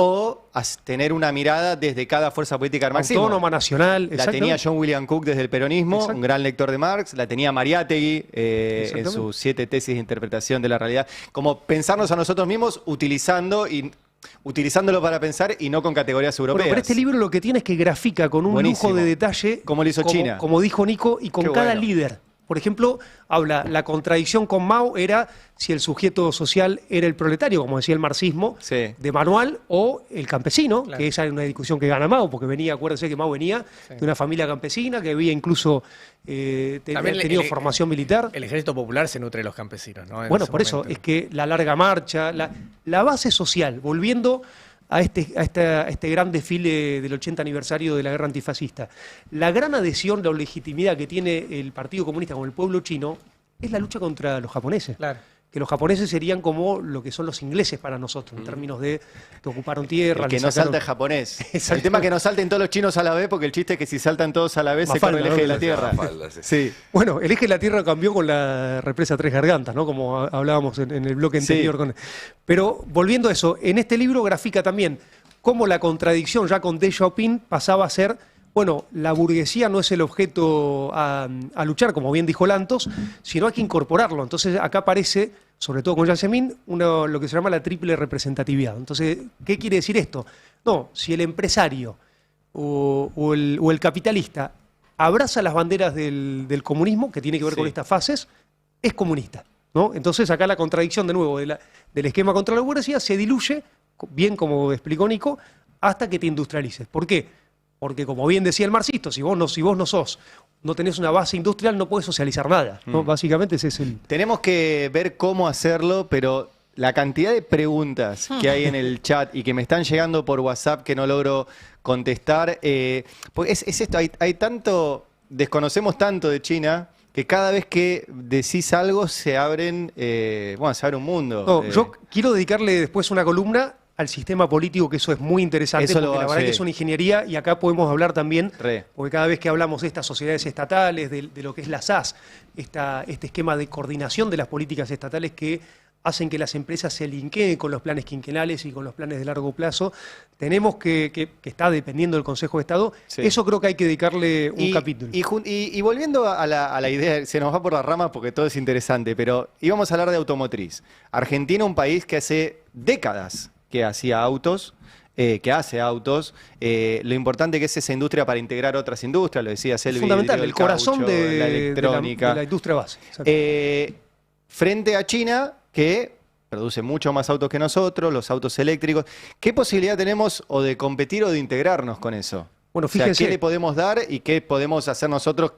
o tener una mirada desde cada fuerza política del marxismo. Autónoma, nacional. La exactamente. tenía John William Cook desde el peronismo, Exacto. un gran lector de Marx, la tenía Mariátegui en Exactamente. sus 7 tesis de interpretación de la realidad. Como pensarnos a nosotros mismos utilizándolo para pensar y no con categorías Bueno, europeas. pero este libro lo que tiene es que grafica con un Buenísimo. lujo de detalle, Como lo hizo China. como dijo Nico, y con Qué cada bueno. líder. Por ejemplo, habla, la contradicción con Mao era si el sujeto social era el proletario, como decía el marxismo, Sí. de manual, o el campesino, Claro. que esa es una discusión que gana Mao, porque venía, acuérdense que Mao venía de una familia campesina, que había incluso También tenido formación militar. El ejército popular se nutre de los campesinos, ¿no? En Bueno, ese por eso momento. es que la larga marcha, la base social, volviendo a este gran desfile del 80 aniversario de la guerra antifascista, la gran adhesión, la legitimidad que tiene el Partido Comunista con el pueblo chino es la lucha contra los japoneses. Claro. Que los japoneses serían como lo que son los ingleses para nosotros, en términos de que ocuparon tierra. El que le no sacaron- salta es japonés. El Exactamente. tema es que no salten todos los chinos a la vez, porque el chiste es que si saltan todos a la vez se Mafalda, corre el eje de ¿no? la tierra. Mafalda, sí. Sí. Bueno, el eje de la Tierra cambió con la represa Tres Gargantas, ¿no? Como hablábamos en el bloque Sí. anterior. Pero volviendo a eso, en este libro grafica también cómo la contradicción ya con Deng Xiaoping pasaba a ser, bueno, la burguesía no es el objeto a luchar, como bien dijo Lantos, sino hay que incorporarlo. Entonces acá aparece, sobre todo con Jiang Zemin, lo que se llama la triple representatividad. Entonces, ¿qué quiere decir esto? No, si el empresario o el capitalista abraza las banderas del comunismo, que tiene que ver Sí. con estas fases, es comunista, ¿no? Entonces acá la contradicción de nuevo del esquema contra la burguesía se diluye, bien como explicó Nico, hasta que te industrialices. ¿Por qué? Porque como bien decía el marxista, si vos no tenés una base industrial, no podés socializar nada, ¿no? Básicamente ese es el... Tenemos que ver cómo hacerlo, pero la cantidad de preguntas que hay en el chat y que me están llegando por WhatsApp que no logro contestar, pues es esto, hay tanto, desconocemos tanto de China que cada vez que decís algo se abre un mundo. No, yo quiero dedicarle después una columna al sistema político, que eso es muy interesante, Eso porque lo la verdad sí. que es una ingeniería y acá podemos hablar también, Re. porque cada vez que hablamos de estas sociedades estatales, de lo que es la SAS, este esquema de coordinación de las políticas estatales que hacen que las empresas se linkeen con los planes quinquenales y con los planes de largo plazo, tenemos que está dependiendo del Consejo de Estado, Sí. eso creo que hay que dedicarle un capítulo. Y volviendo a la idea, se nos va por las ramas porque todo es interesante, pero íbamos a hablar de automotriz. Argentina, un país que hace décadas que hacía autos, que hace autos, lo importante que es esa industria para integrar otras industrias, lo decía Es Selvi, fundamental, el corazón caucho, de la electrónica. de la industria base. Exacto. Frente a China, que produce mucho más autos que nosotros, los autos eléctricos. ¿Qué posibilidad tenemos o de competir o de integrarnos con eso? Bueno, O sea, fíjense. ¿qué le podemos dar y qué podemos hacer nosotros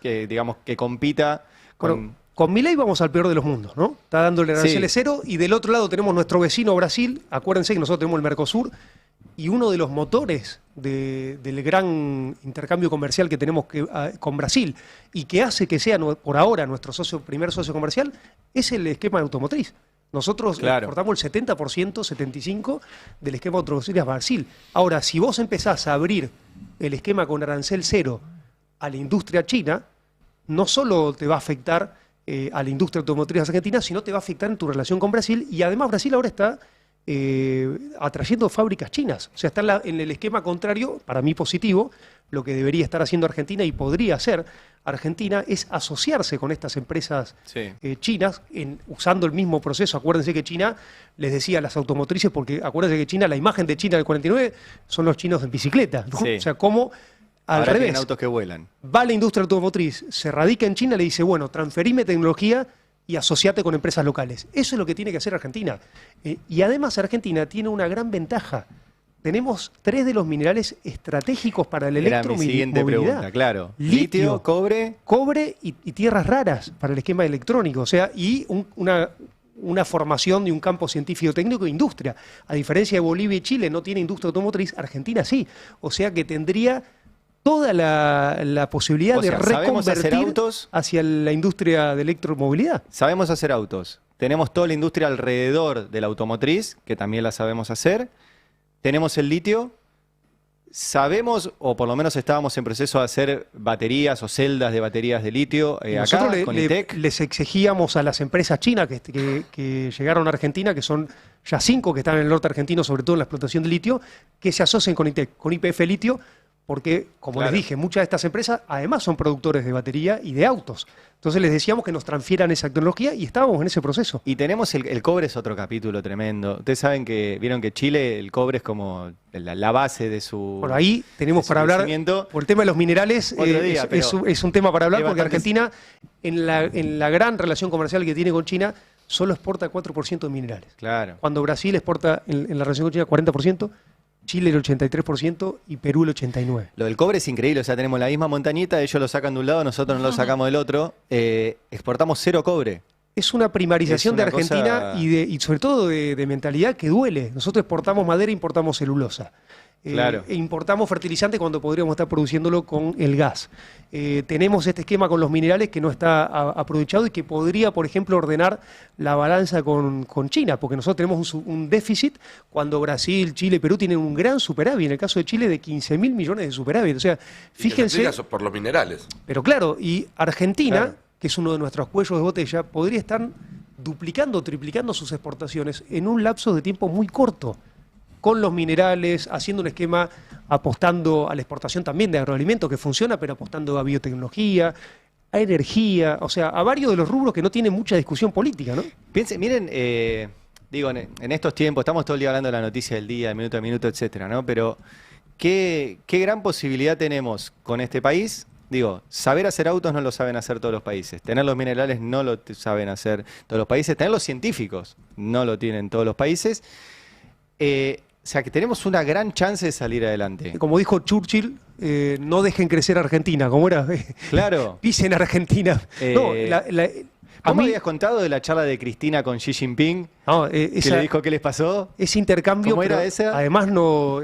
que, digamos, que compita con... Bueno, con Milei vamos al peor de los mundos, ¿no? Está dándole aranceles Sí. cero y del otro lado tenemos nuestro vecino Brasil. Acuérdense que nosotros tenemos el Mercosur y uno de los motores del gran intercambio comercial que tenemos con Brasil y que hace que sea por ahora nuestro primer socio comercial es el esquema automotriz. Nosotros Claro. exportamos el 70%, 75% del esquema automotriz a Brasil. Ahora, si vos empezás a abrir el esquema con arancel cero a la industria china, no solo te va a afectar a la industria automotriz argentina, sino te va a afectar en tu relación con Brasil. Y además Brasil ahora está atrayendo fábricas chinas. O sea, está en el esquema contrario, para mí positivo, lo que debería estar haciendo Argentina y podría hacer Argentina es asociarse con estas empresas chinas usando el mismo proceso. Acuérdense que China les decía a las automotrices, porque acuérdense que China, la imagen de China del 49 son los chinos en bicicleta, ¿no? Sí. O sea, como al Ahora revés. tienen autos que vuelan. Va la industria automotriz, se radica en China, le dice, bueno, transferime tecnología y asociate con empresas locales. Eso es lo que tiene que hacer Argentina. Y además Argentina tiene una gran ventaja. Tenemos 3 de los minerales estratégicos para la Era mi siguiente electromovilidad. pregunta, claro. Litio, cobre. cobre y tierras raras para el esquema electrónico. O sea, y una formación de un campo científico-técnico e industria. A diferencia de Bolivia y Chile, no tiene industria automotriz, Argentina sí. O sea que tendría toda la posibilidad O sea, de ¿sabemos hacer reconvertir autos? hacia la industria de electromovilidad. Sabemos hacer autos. Tenemos toda la industria alrededor de la automotriz, que también la sabemos hacer. Tenemos el litio. Sabemos, o por lo menos estábamos en proceso de hacer baterías o celdas de baterías de litio Nosotros acá, con ITEC. les exigíamos a las empresas chinas que llegaron a Argentina, que son ya 5 que están en el norte argentino, sobre todo en la explotación de litio, que se asocien con ITEC, con YPF Litio, porque, como Claro. les dije, muchas de estas empresas además son productores de batería y de autos. Entonces les decíamos que nos transfieran esa tecnología y estábamos en ese proceso. Y tenemos el cobre, es otro capítulo tremendo. Ustedes saben vieron que Chile, el cobre es como la base de su. Por ahí tenemos de su para hablar, crecimiento. por el tema de los minerales, Otro día, pero es un tema para hablar hay porque bastantes- Argentina, en la gran relación comercial que tiene con China, solo exporta 4% de minerales. Claro. Cuando Brasil exporta en la relación con China 40%, Chile el 83% y Perú el 89%. Lo del cobre es increíble, o sea, tenemos la misma montañita, ellos lo sacan de un lado, nosotros no lo sacamos del otro. Exportamos 0 cobre. Es una primarización Es de una Argentina cosa- y sobre todo de mentalidad que duele. Nosotros exportamos madera e importamos celulosa. Claro. E importamos fertilizante cuando podríamos estar produciéndolo con el gas. Tenemos este esquema con los minerales que no está aprovechado y que podría, por ejemplo, ordenar la balanza con China, porque nosotros tenemos un déficit cuando Brasil, Chile, Perú tienen un gran superávit. En el caso de Chile, de 15.000 millones de superávit. O sea, Y que se fíjense. explica por los minerales. Pero claro, y Argentina, Claro. que es uno de nuestros cuellos de botella, podría estar duplicando o triplicando sus exportaciones en un lapso de tiempo muy corto, con los minerales, haciendo un esquema apostando a la exportación también de agroalimentos, que funciona, pero apostando a biotecnología, a energía, o sea, a varios de los rubros que no tienen mucha discusión política, ¿no? Piensen, miren, digo, en estos tiempos, estamos todo el día hablando de la noticia del día, de minuto a minuto, etcétera, ¿no? Pero, ¿qué gran posibilidad tenemos con este país? Digo, saber hacer autos no lo saben hacer todos los países. Tener los minerales no lo saben hacer todos los países. Tener los científicos no lo tienen todos los países. O sea, que tenemos una gran chance de salir adelante. Como dijo Churchill, no dejen crecer Argentina, ¿cómo era? Claro. Pisen Argentina. No, a ¿Cómo mí, habías contado de la charla de Cristina con Xi Jinping? no, Que le dijo qué les pasó. ese intercambio, ¿Cómo era pero esa? además no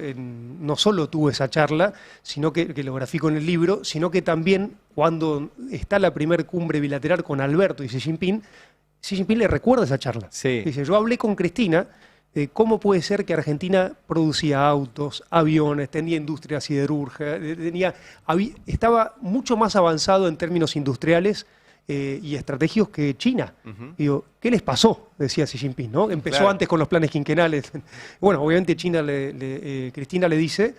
solo tuvo esa charla, sino que lo grafico en el libro, sino que también cuando está la primer cumbre bilateral con Alberto y Xi Jinping le recuerda esa charla. Sí. Dice, yo hablé con Cristina de cómo puede ser que Argentina producía autos, aviones, tenía industria siderúrgica, estaba mucho más avanzado en términos industriales y estratégicos que China. Digo, ¿qué les pasó? Decía Xi Jinping, ¿no? Empezó Claro. antes con los planes quinquenales. Bueno, obviamente Cristina le dice,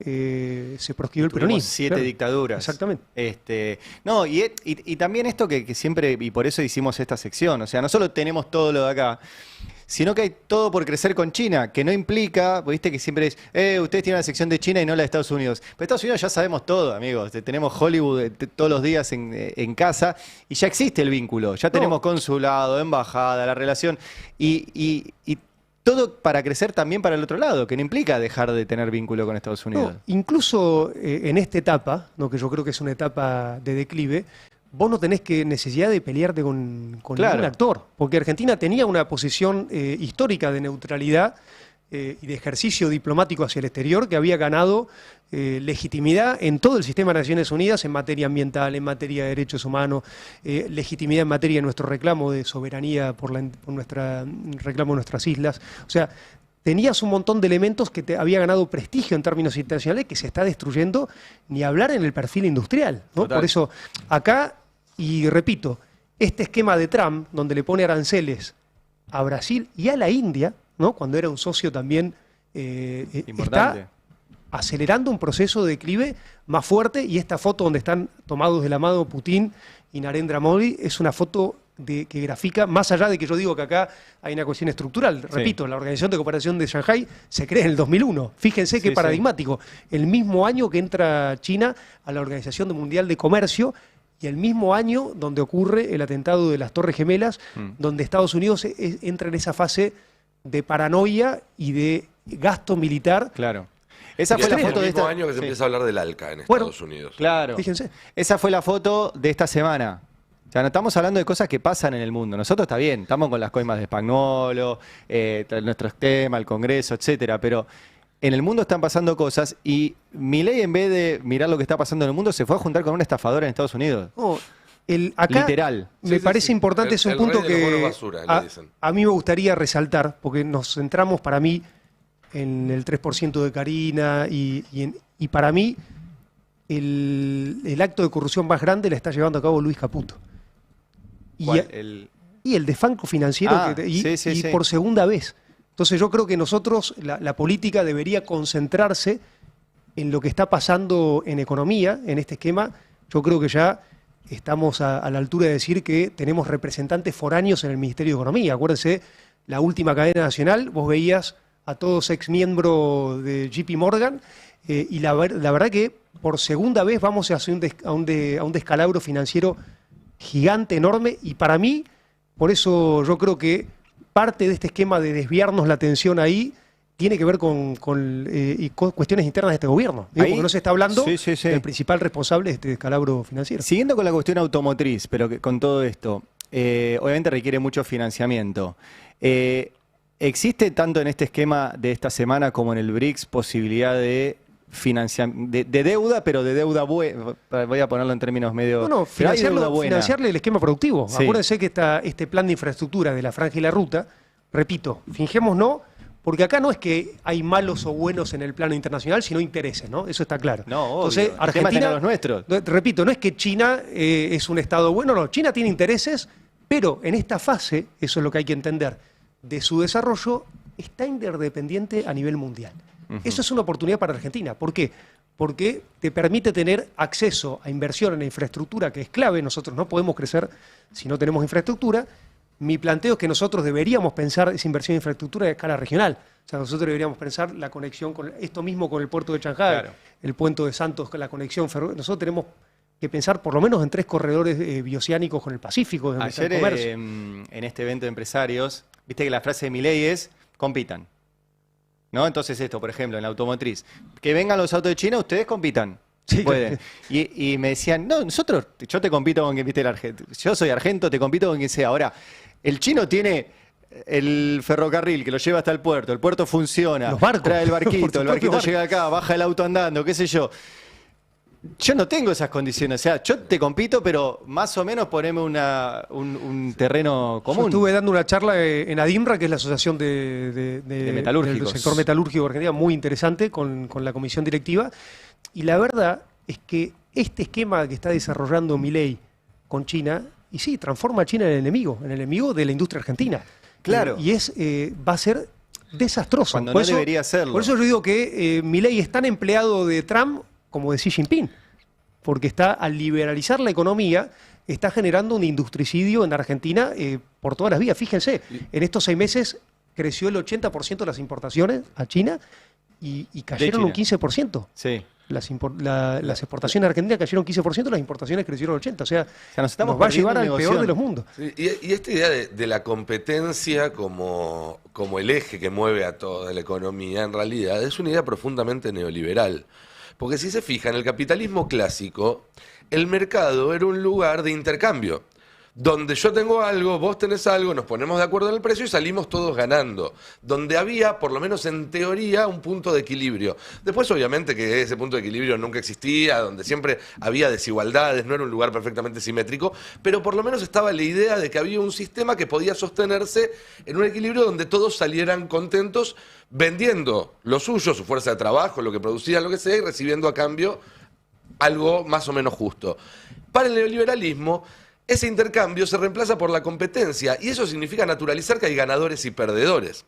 se proscribió el Tuvimos peronismo. 7 Claro. dictaduras. Exactamente. No, y también esto que siempre, y por eso hicimos esta sección, o sea, no solo tenemos todo lo de acá, sino que hay todo por crecer con China, que no implica, viste que siempre es, ustedes tienen la sección de China y no la de Estados Unidos. Pero Estados Unidos ya sabemos todo, amigos. Tenemos Hollywood todos los días en casa y ya existe el vínculo. Ya tenemos consulado, embajada, la relación y todo para crecer también para el otro lado, que no implica dejar de tener vínculo con Estados Unidos. No, incluso en esta etapa, ¿no? Que yo creo que es una etapa de declive, vos no tenés necesidad de pelearte con Claro. ningún actor, porque Argentina tenía una posición histórica de neutralidad y de ejercicio diplomático hacia el exterior que había ganado legitimidad en todo el sistema de Naciones Unidas en materia ambiental, en materia de derechos humanos, legitimidad en materia de nuestro reclamo de soberanía por nuestra reclamo de nuestras islas. O sea, tenías un montón de elementos que te había ganado prestigio en términos internacionales que se está destruyendo, ni hablar en el perfil industrial, ¿no? Total. Por eso, acá, y repito, este esquema de Trump, donde le pone aranceles a Brasil y a la India, ¿no? Cuando era un socio también, Importante. está acelerando un proceso de declive más fuerte, y esta foto donde están tomados de la mano Putin y Narendra Modi es una foto que grafica, más allá de que yo digo que acá hay una cuestión estructural. Repito, la Organización de Cooperación de Shanghái se crea en el 2001. Fíjense qué Sí, paradigmático. El mismo año que entra China a la Organización Mundial de Comercio, y el mismo año donde ocurre el atentado de las Torres Gemelas, donde Estados Unidos entra en esa fase de paranoia y de gasto militar. Claro. Esa Y fue la es el foto de mismo esta... año que se sí. empieza a hablar del ALCA en Bueno, Estados Unidos. Claro. Fíjense. Esa fue la foto de esta semana. O sea, no estamos hablando de cosas que pasan en el mundo. Nosotros está bien, estamos con las coimas de Spagnuolo, nuestro tema, el Congreso, etcétera, pero en el mundo están pasando cosas y Milei, en vez de mirar lo que está pasando en el mundo, se fue a juntar con una estafadora en Estados Unidos. No, acá Literal. me Sí, parece sí. importante, es un El punto rey de los que bonos basura, le dicen. a mí me gustaría resaltar, porque nos centramos para mí en el 3% de Karina y para mí el acto de corrupción más grande la está llevando a cabo Luis Caputo. Y, ¿Cuál? y el de Banco Financiero, Ah, y sí. por segunda vez. Entonces yo creo que nosotros, la política debería concentrarse en lo que está pasando en economía, en este esquema. Yo creo que ya estamos a la altura de decir que tenemos representantes foráneos en el Ministerio de Economía. Acuérdense, la última cadena nacional, vos veías a todos ex miembros de JP Morgan, y la verdad que por segunda vez vamos a hacer a un descalabro financiero gigante, enorme, y para mí, por eso yo creo que parte de este esquema de desviarnos la atención ahí tiene que ver con cuestiones internas de este gobierno. Digo, Ahí- porque no se está hablando sí. del principal responsable de este descalabro financiero. Siguiendo con la cuestión automotriz, pero con todo esto, obviamente requiere mucho financiamiento. ¿Existe tanto en este esquema de esta semana como en el BRICS posibilidad de de deuda, pero de deuda buena? Voy a ponerlo en términos medio... No, pero hay deuda buena. financiarle el esquema productivo. Sí. Acuérdense que este plan de infraestructura de la Franja y la Ruta, repito, fingemos no, porque acá no es que hay malos o buenos en el plano internacional, sino intereses, ¿no? Eso está claro. No, obvio. Entonces, El tema Argentina, están los nuestros. repito, no es que China es un Estado bueno, no. China tiene intereses, pero en esta fase, eso es lo que hay que entender, de su desarrollo, está interdependiente a nivel mundial. Eso es una oportunidad para Argentina. ¿Por qué? Porque te permite tener acceso a inversión en la infraestructura, que es clave. Nosotros no podemos crecer si no tenemos infraestructura. Mi planteo es que nosotros deberíamos pensar esa inversión en infraestructura a escala regional. O sea, nosotros deberíamos pensar la conexión con esto mismo con el puerto de Shanghái, Claro. el puente de Santos, con la conexión ferroviaria. Nosotros tenemos que pensar por lo menos en 3 corredores bioceánicos con el Pacífico, donde está el Ayer comercio. en este evento de empresarios, viste que la frase de Milei es, compitan. ¿No? Entonces esto, por ejemplo, en la automotriz, que vengan los autos de China, ustedes compitan. Sí, Pueden. Y me decían, no, yo te compito con quien viste el argento. Yo soy argento, te compito con quien sea. Ahora, el chino tiene el ferrocarril que lo lleva hasta el puerto funciona, Los barcos. trae el Por barquito, su el propio barquito barco. llega acá, baja el auto andando, qué sé yo. Yo no tengo esas condiciones, o sea, yo te compito, pero más o menos poneme un terreno Yo común. estuve dando una charla en ADIMRA, que es la Asociación de Metalúrgicos. del sector metalúrgico de Argentina, muy interesante, con la comisión directiva. Y la verdad es que este esquema que está desarrollando Milei con China, y sí, transforma a China en el enemigo de la industria argentina. Claro. Y va a ser desastroso. Cuando Por no eso- debería serlo. Por eso yo digo que Milei es tan empleado de Trump como de Xi Jinping, porque al liberalizar la economía, está generando un industricidio en Argentina por todas las vías. Fíjense, en estos 6 meses creció el 80% de las importaciones a China y cayeron China. un 15%. Sí. Las exportaciones argentinas cayeron 15%, las importaciones crecieron 80%. O sea, nos estamos va a llevar al perdiendo peor negoción. de los mundos. Sí, y esta idea de la competencia como el eje que mueve a toda la economía, en realidad es una idea profundamente neoliberal. Porque si se fijan, el capitalismo clásico, el mercado era un lugar de intercambio, donde yo tengo algo, vos tenés algo, nos ponemos de acuerdo en el precio y salimos todos ganando. Donde había, por lo menos en teoría, un punto de equilibrio. Después, obviamente, que ese punto de equilibrio nunca existía, donde siempre había desigualdades, no era un lugar perfectamente simétrico, pero por lo menos estaba la idea de que había un sistema que podía sostenerse en un equilibrio donde todos salieran contentos vendiendo lo suyo, su fuerza de trabajo, lo que producían, lo que sea, y recibiendo a cambio algo más o menos justo. Para el neoliberalismo, ese intercambio se reemplaza por la competencia y eso significa naturalizar que hay ganadores y perdedores.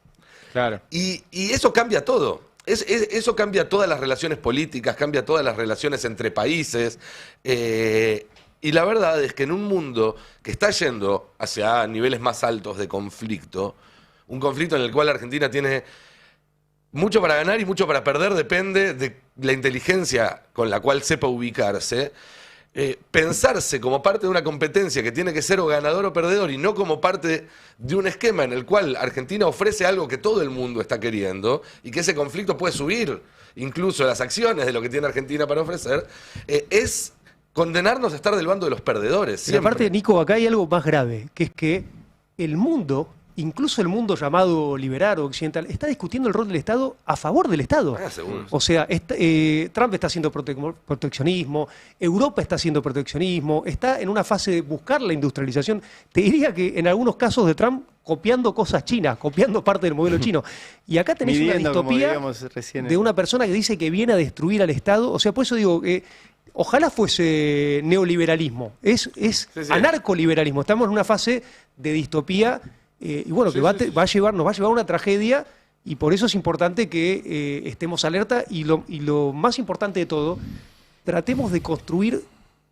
Claro. Y eso cambia todo. Eso cambia todas las relaciones políticas, cambia todas las relaciones entre países. Y la verdad es que en un mundo que está yendo hacia niveles más altos de conflicto, un conflicto en el cual Argentina tiene mucho para ganar y mucho para perder, depende de la inteligencia con la cual sepa ubicarse. Pensarse como parte de una competencia que tiene que ser o ganador o perdedor y no como parte de un esquema en el cual Argentina ofrece algo que todo el mundo está queriendo y que ese conflicto puede subir incluso las acciones de lo que tiene Argentina para ofrecer, es condenarnos a estar del bando de los perdedores. Y aparte, Nico, acá hay algo más grave, que es que el mundo, incluso el mundo llamado liberal o occidental, está discutiendo el rol del Estado a favor del Estado. Seguro. O sea, Trump está haciendo proteccionismo, Europa está haciendo proteccionismo, está en una fase de buscar la industrialización. Te diría que en algunos casos de Trump copiando cosas chinas, copiando parte del modelo chino. Y acá tenés una distopía de una persona que dice que viene a destruir al Estado. O sea, por eso digo, ojalá fuese neoliberalismo, es anarcoliberalismo. Estamos en una fase de distopía y bueno, que nos va a llevar a una tragedia, y por eso es importante que estemos alerta y lo más importante de todo, tratemos de construir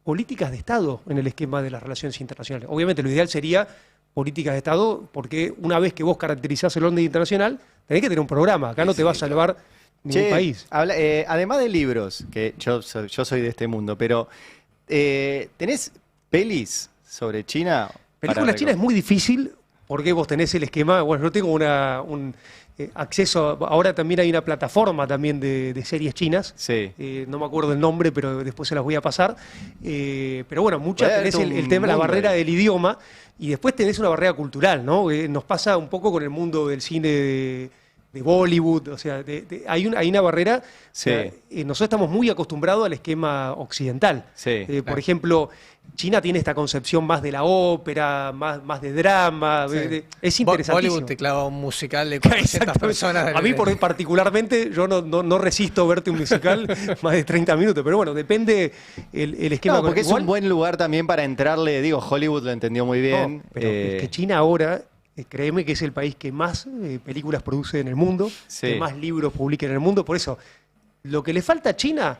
políticas de Estado en el esquema de las relaciones internacionales. Obviamente lo ideal sería políticas de Estado, porque una vez que vos caracterizás el orden internacional, tenés que tener un programa. Acá no te va a salvar ningún país. Además de libros, que yo soy de este mundo, pero ¿tenés pelis sobre China? Películas chinas es muy difícil, porque vos tenés el esquema. Bueno, yo tengo un acceso, ahora también hay una plataforma también de series chinas. Sí. No me acuerdo el nombre, pero después se las voy a pasar. Pero bueno, muchas tenés el tema, la barrera del idioma, y después tenés una barrera cultural, ¿no? Nos pasa un poco con el mundo del cine de Bollywood, o sea, hay una barrera. Sí. Nosotros estamos muy acostumbrados al esquema occidental. Sí, Por ejemplo, China tiene esta concepción más de la ópera, más de drama. Sí. Es interesantísimo. Bollywood te clava un musical de 400 personas. A mí particularmente, yo no resisto verte un musical más de 30 minutos, pero bueno, depende el esquema. No, porque es un buen lugar también para entrarle. Digo, Hollywood lo entendió muy bien. No, pero es que China ahora, créeme que es el país que más películas produce en el mundo, que más libros publica en el mundo. Por eso, lo que le falta a China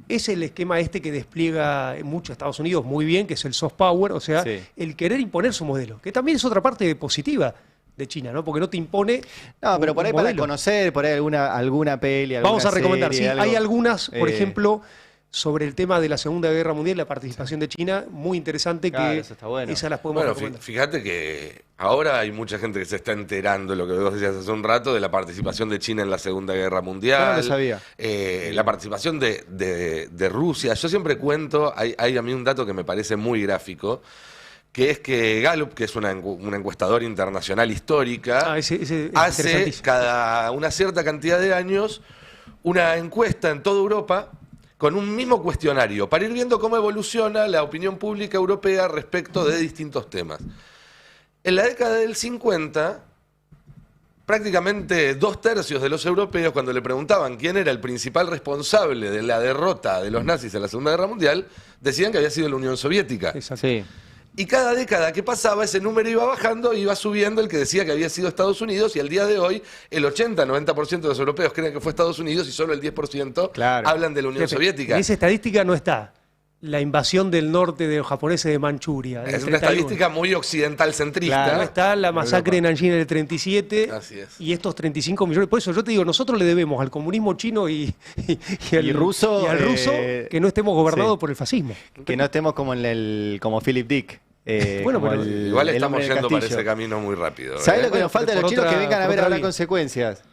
es el esquema que despliega mucho Estados Unidos muy bien, que es el soft power, o sea, el querer imponer su modelo, que también es otra parte positiva de China, ¿no? Porque no te impone. No, pero por ahí modelo. para conocer, por ahí alguna peli, alguna Vamos a recomendar, serie, sí. Hay algunas, por eh, ejemplo, sobre el tema de la Segunda Guerra Mundial, la participación de China, muy interesante, Claro, que eso está bueno. esas las podemos recomendar. Fíjate que ahora hay mucha gente que se está enterando, lo que vos decías hace un rato, de la participación de China en la Segunda Guerra Mundial. Yo no lo sabía. La participación de Rusia. Yo siempre cuento, hay a mí un dato que me parece muy gráfico, que es que Gallup, que es una encuestadora internacional histórica, ese hace cada una cierta cantidad de años una encuesta en toda Europa con un mismo cuestionario, para ir viendo cómo evoluciona la opinión pública europea respecto de distintos temas. En la década del 50, prácticamente 2/3 de los europeos, cuando le preguntaban quién era el principal responsable de la derrota de los nazis en la Segunda Guerra Mundial, decían que había sido la Unión Soviética. Exacto. Sí. Y cada década que pasaba, ese número iba bajando, iba subiendo el que decía que había sido Estados Unidos, y al día de hoy el 80-90% de los europeos creen que fue Estados Unidos y solo el 10% hablan de la Unión Soviética. En esa estadística no está la invasión del norte de los japoneses de Manchuria. Es una estadística muy occidental centrista. Claro, está la masacre de Nanjing en el 37 Así es. y estos 35 millones. Por eso yo te digo, nosotros le debemos al comunismo chino y al ruso, ruso que no estemos gobernados por el fascismo. Que no estemos como Philip Dick. Bueno, como pero igual el estamos hombre del yendo para castillo. ese camino muy rápido. ¿Sabes lo que Bueno, nos falta de por los chinos? otra- Que vengan a por ver otra ahora vía. consecuencias.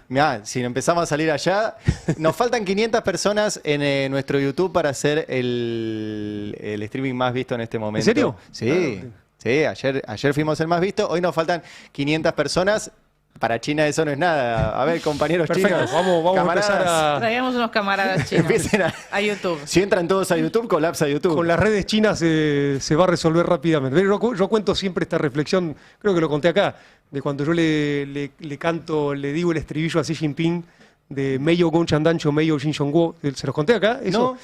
Mirá, si empezamos a salir allá, nos faltan 500 personas en nuestro YouTube para hacer el streaming más visto en este momento. ¿En serio? Sí, sí, ayer fuimos el más visto, hoy nos faltan 500 personas. Para China eso no es nada. A ver, compañeros Perfecto, chinos, vamos a camaradas, empezar Traigamos unos camaradas chinos empiecen a YouTube. Si entran todos a YouTube, colapsa YouTube. Con las redes chinas se va a resolver rápidamente. Yo cuento siempre esta reflexión, creo que lo conté acá, de cuando yo le canto, le digo el estribillo a Xi Jinping de Meiyo Gonchandancho, Meiyo Xinshongguo. ¿Se los conté acá? Eso. No.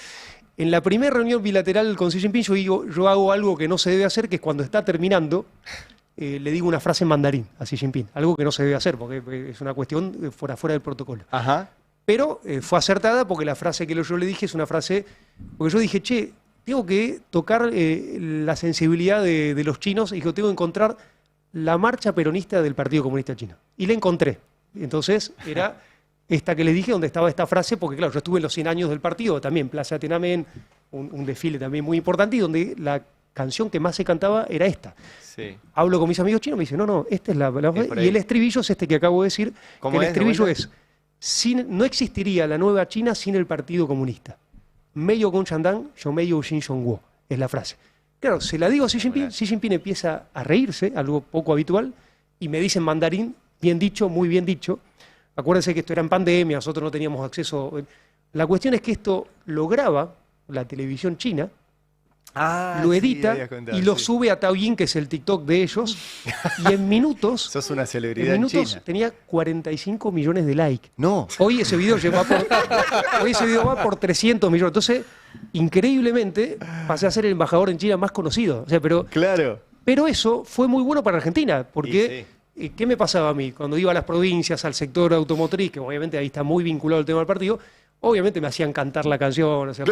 En la primera reunión bilateral con Xi Jinping yo hago algo que no se debe hacer, que es cuando está terminando, le digo una frase en mandarín a Xi Jinping, algo que no se debe hacer porque es una cuestión fuera del protocolo. Ajá. Pero fue acertada porque la frase que yo le dije es una frase, porque yo dije, che, tengo que tocar la sensibilidad de los chinos y que tengo que encontrar la marcha peronista del Partido Comunista Chino. Y la encontré. Entonces era esta que les dije donde estaba esta frase, porque claro, yo estuve en los 100 años del partido, también Plaza Tiananmen, un desfile también muy importante y donde la canción que más se cantaba era esta. Sí. Hablo con mis amigos chinos, me dicen, no, esta es la por y ahí. el estribillo es este que acabo de decir, ¿Cómo que el es, de estribillo vuelta? es, no existiría la nueva China sin el Partido Comunista. Meio Gonchandang, yo meio Xin Shongguo, es la frase. Claro, se la digo a Xi Jinping, Xi Jinping empieza a reírse, algo poco habitual, y me dice en mandarín, bien dicho, muy bien dicho. Acuérdense que esto era en pandemia, nosotros no teníamos acceso. La cuestión es que esto lo graba la televisión china, lo edita y lo sube a Taoyin, que es el TikTok de ellos, y en minutos, Sos una celebridad en China. tenía 45 millones de likes. No. Hoy ese video va por 300 millones. Entonces, increíblemente, pasé a ser el embajador en China más conocido. O sea, Claro. pero eso fue muy bueno para Argentina, porque ¿qué me pasaba a mí? Cuando iba a las provincias, al sector automotriz, que obviamente ahí está muy vinculado el tema del partido, obviamente me hacían cantar la canción, o sea,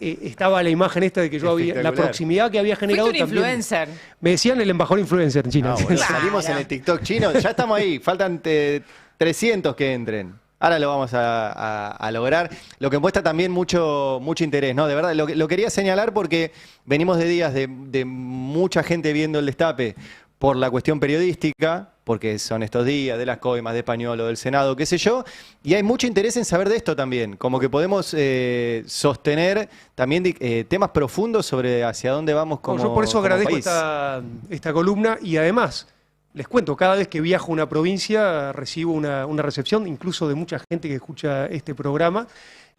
estaba la imagen esta de que yo había, la Espectacular. proximidad que había generado Fuiste un también. influencer. Me decían el embajador influencer en China. Ah, bueno, Claro. salimos en el TikTok chino, ya estamos ahí, faltan 300 que entren. Ahora lo vamos a lograr, lo que muestra también mucho interés, ¿no? De verdad, lo quería señalar porque venimos de días de mucha gente viendo el destape por la cuestión periodística, porque son estos días de las coimas, de Españolo, del Senado, qué sé yo, y hay mucho interés en saber de esto también, como que podemos sostener también temas profundos sobre hacia dónde vamos como Yo por eso como agradezco país. esta columna y además, les cuento, cada vez que viajo a una provincia recibo una recepción, incluso de mucha gente que escucha este programa,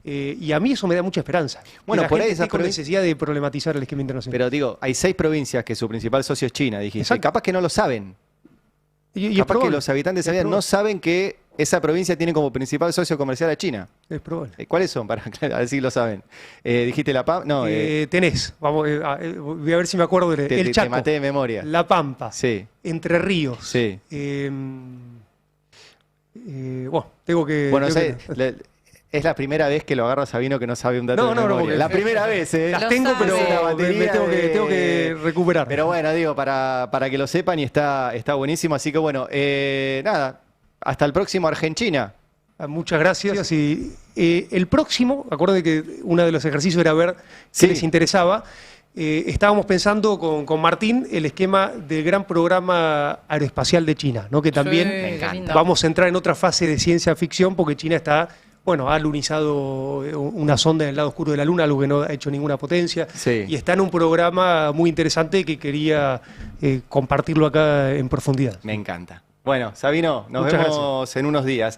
y a mí eso me da mucha esperanza. Bueno, Que la por ahí gente esas esté con necesidad de problematizar el esquema internacional. Pero digo, hay 6 provincias que su principal socio es China, dijiste. Exacto. Capaz que no lo saben. Y es Capaz que probable, los habitantes es sabían, no probable, saben que esa provincia tiene como principal socio comercial a China. es probable. ¿Cuáles son? Para a ver si lo saben. Dijiste La Pampa. No, Tenés, vamos, voy a ver si me acuerdo de te El Chaco, maté de memoria. La Pampa, Sí, Entre Ríos. sí. Bueno, tengo que... Bueno, tengo ¿sabes? que- Es la primera vez que lo agarra Sabino que no sabe un dato No, de no, no, memoria. porque- La primera vez, ¿eh? Las Lo tengo, sabe. pero Es una batería me tengo que recuperar. Pero bueno, digo, para que lo sepan y está buenísimo. Así que bueno, nada, hasta el próximo Argentina. Muchas gracias. Y el próximo, acuérdense que uno de los ejercicios era ver Sí. qué les interesaba. Estábamos pensando con Martín el esquema del gran programa aeroespacial de China, ¿no? Que también Sí, qué encanta. lindo. vamos a entrar en otra fase de ciencia ficción porque China está, bueno, ha lunizado una sonda en el lado oscuro de la Luna, algo que no ha hecho ninguna potencia. Sí. Y está en un programa muy interesante que quería compartirlo acá en profundidad. Me encanta. Bueno, Sabino, nos Muchas vemos en unos días.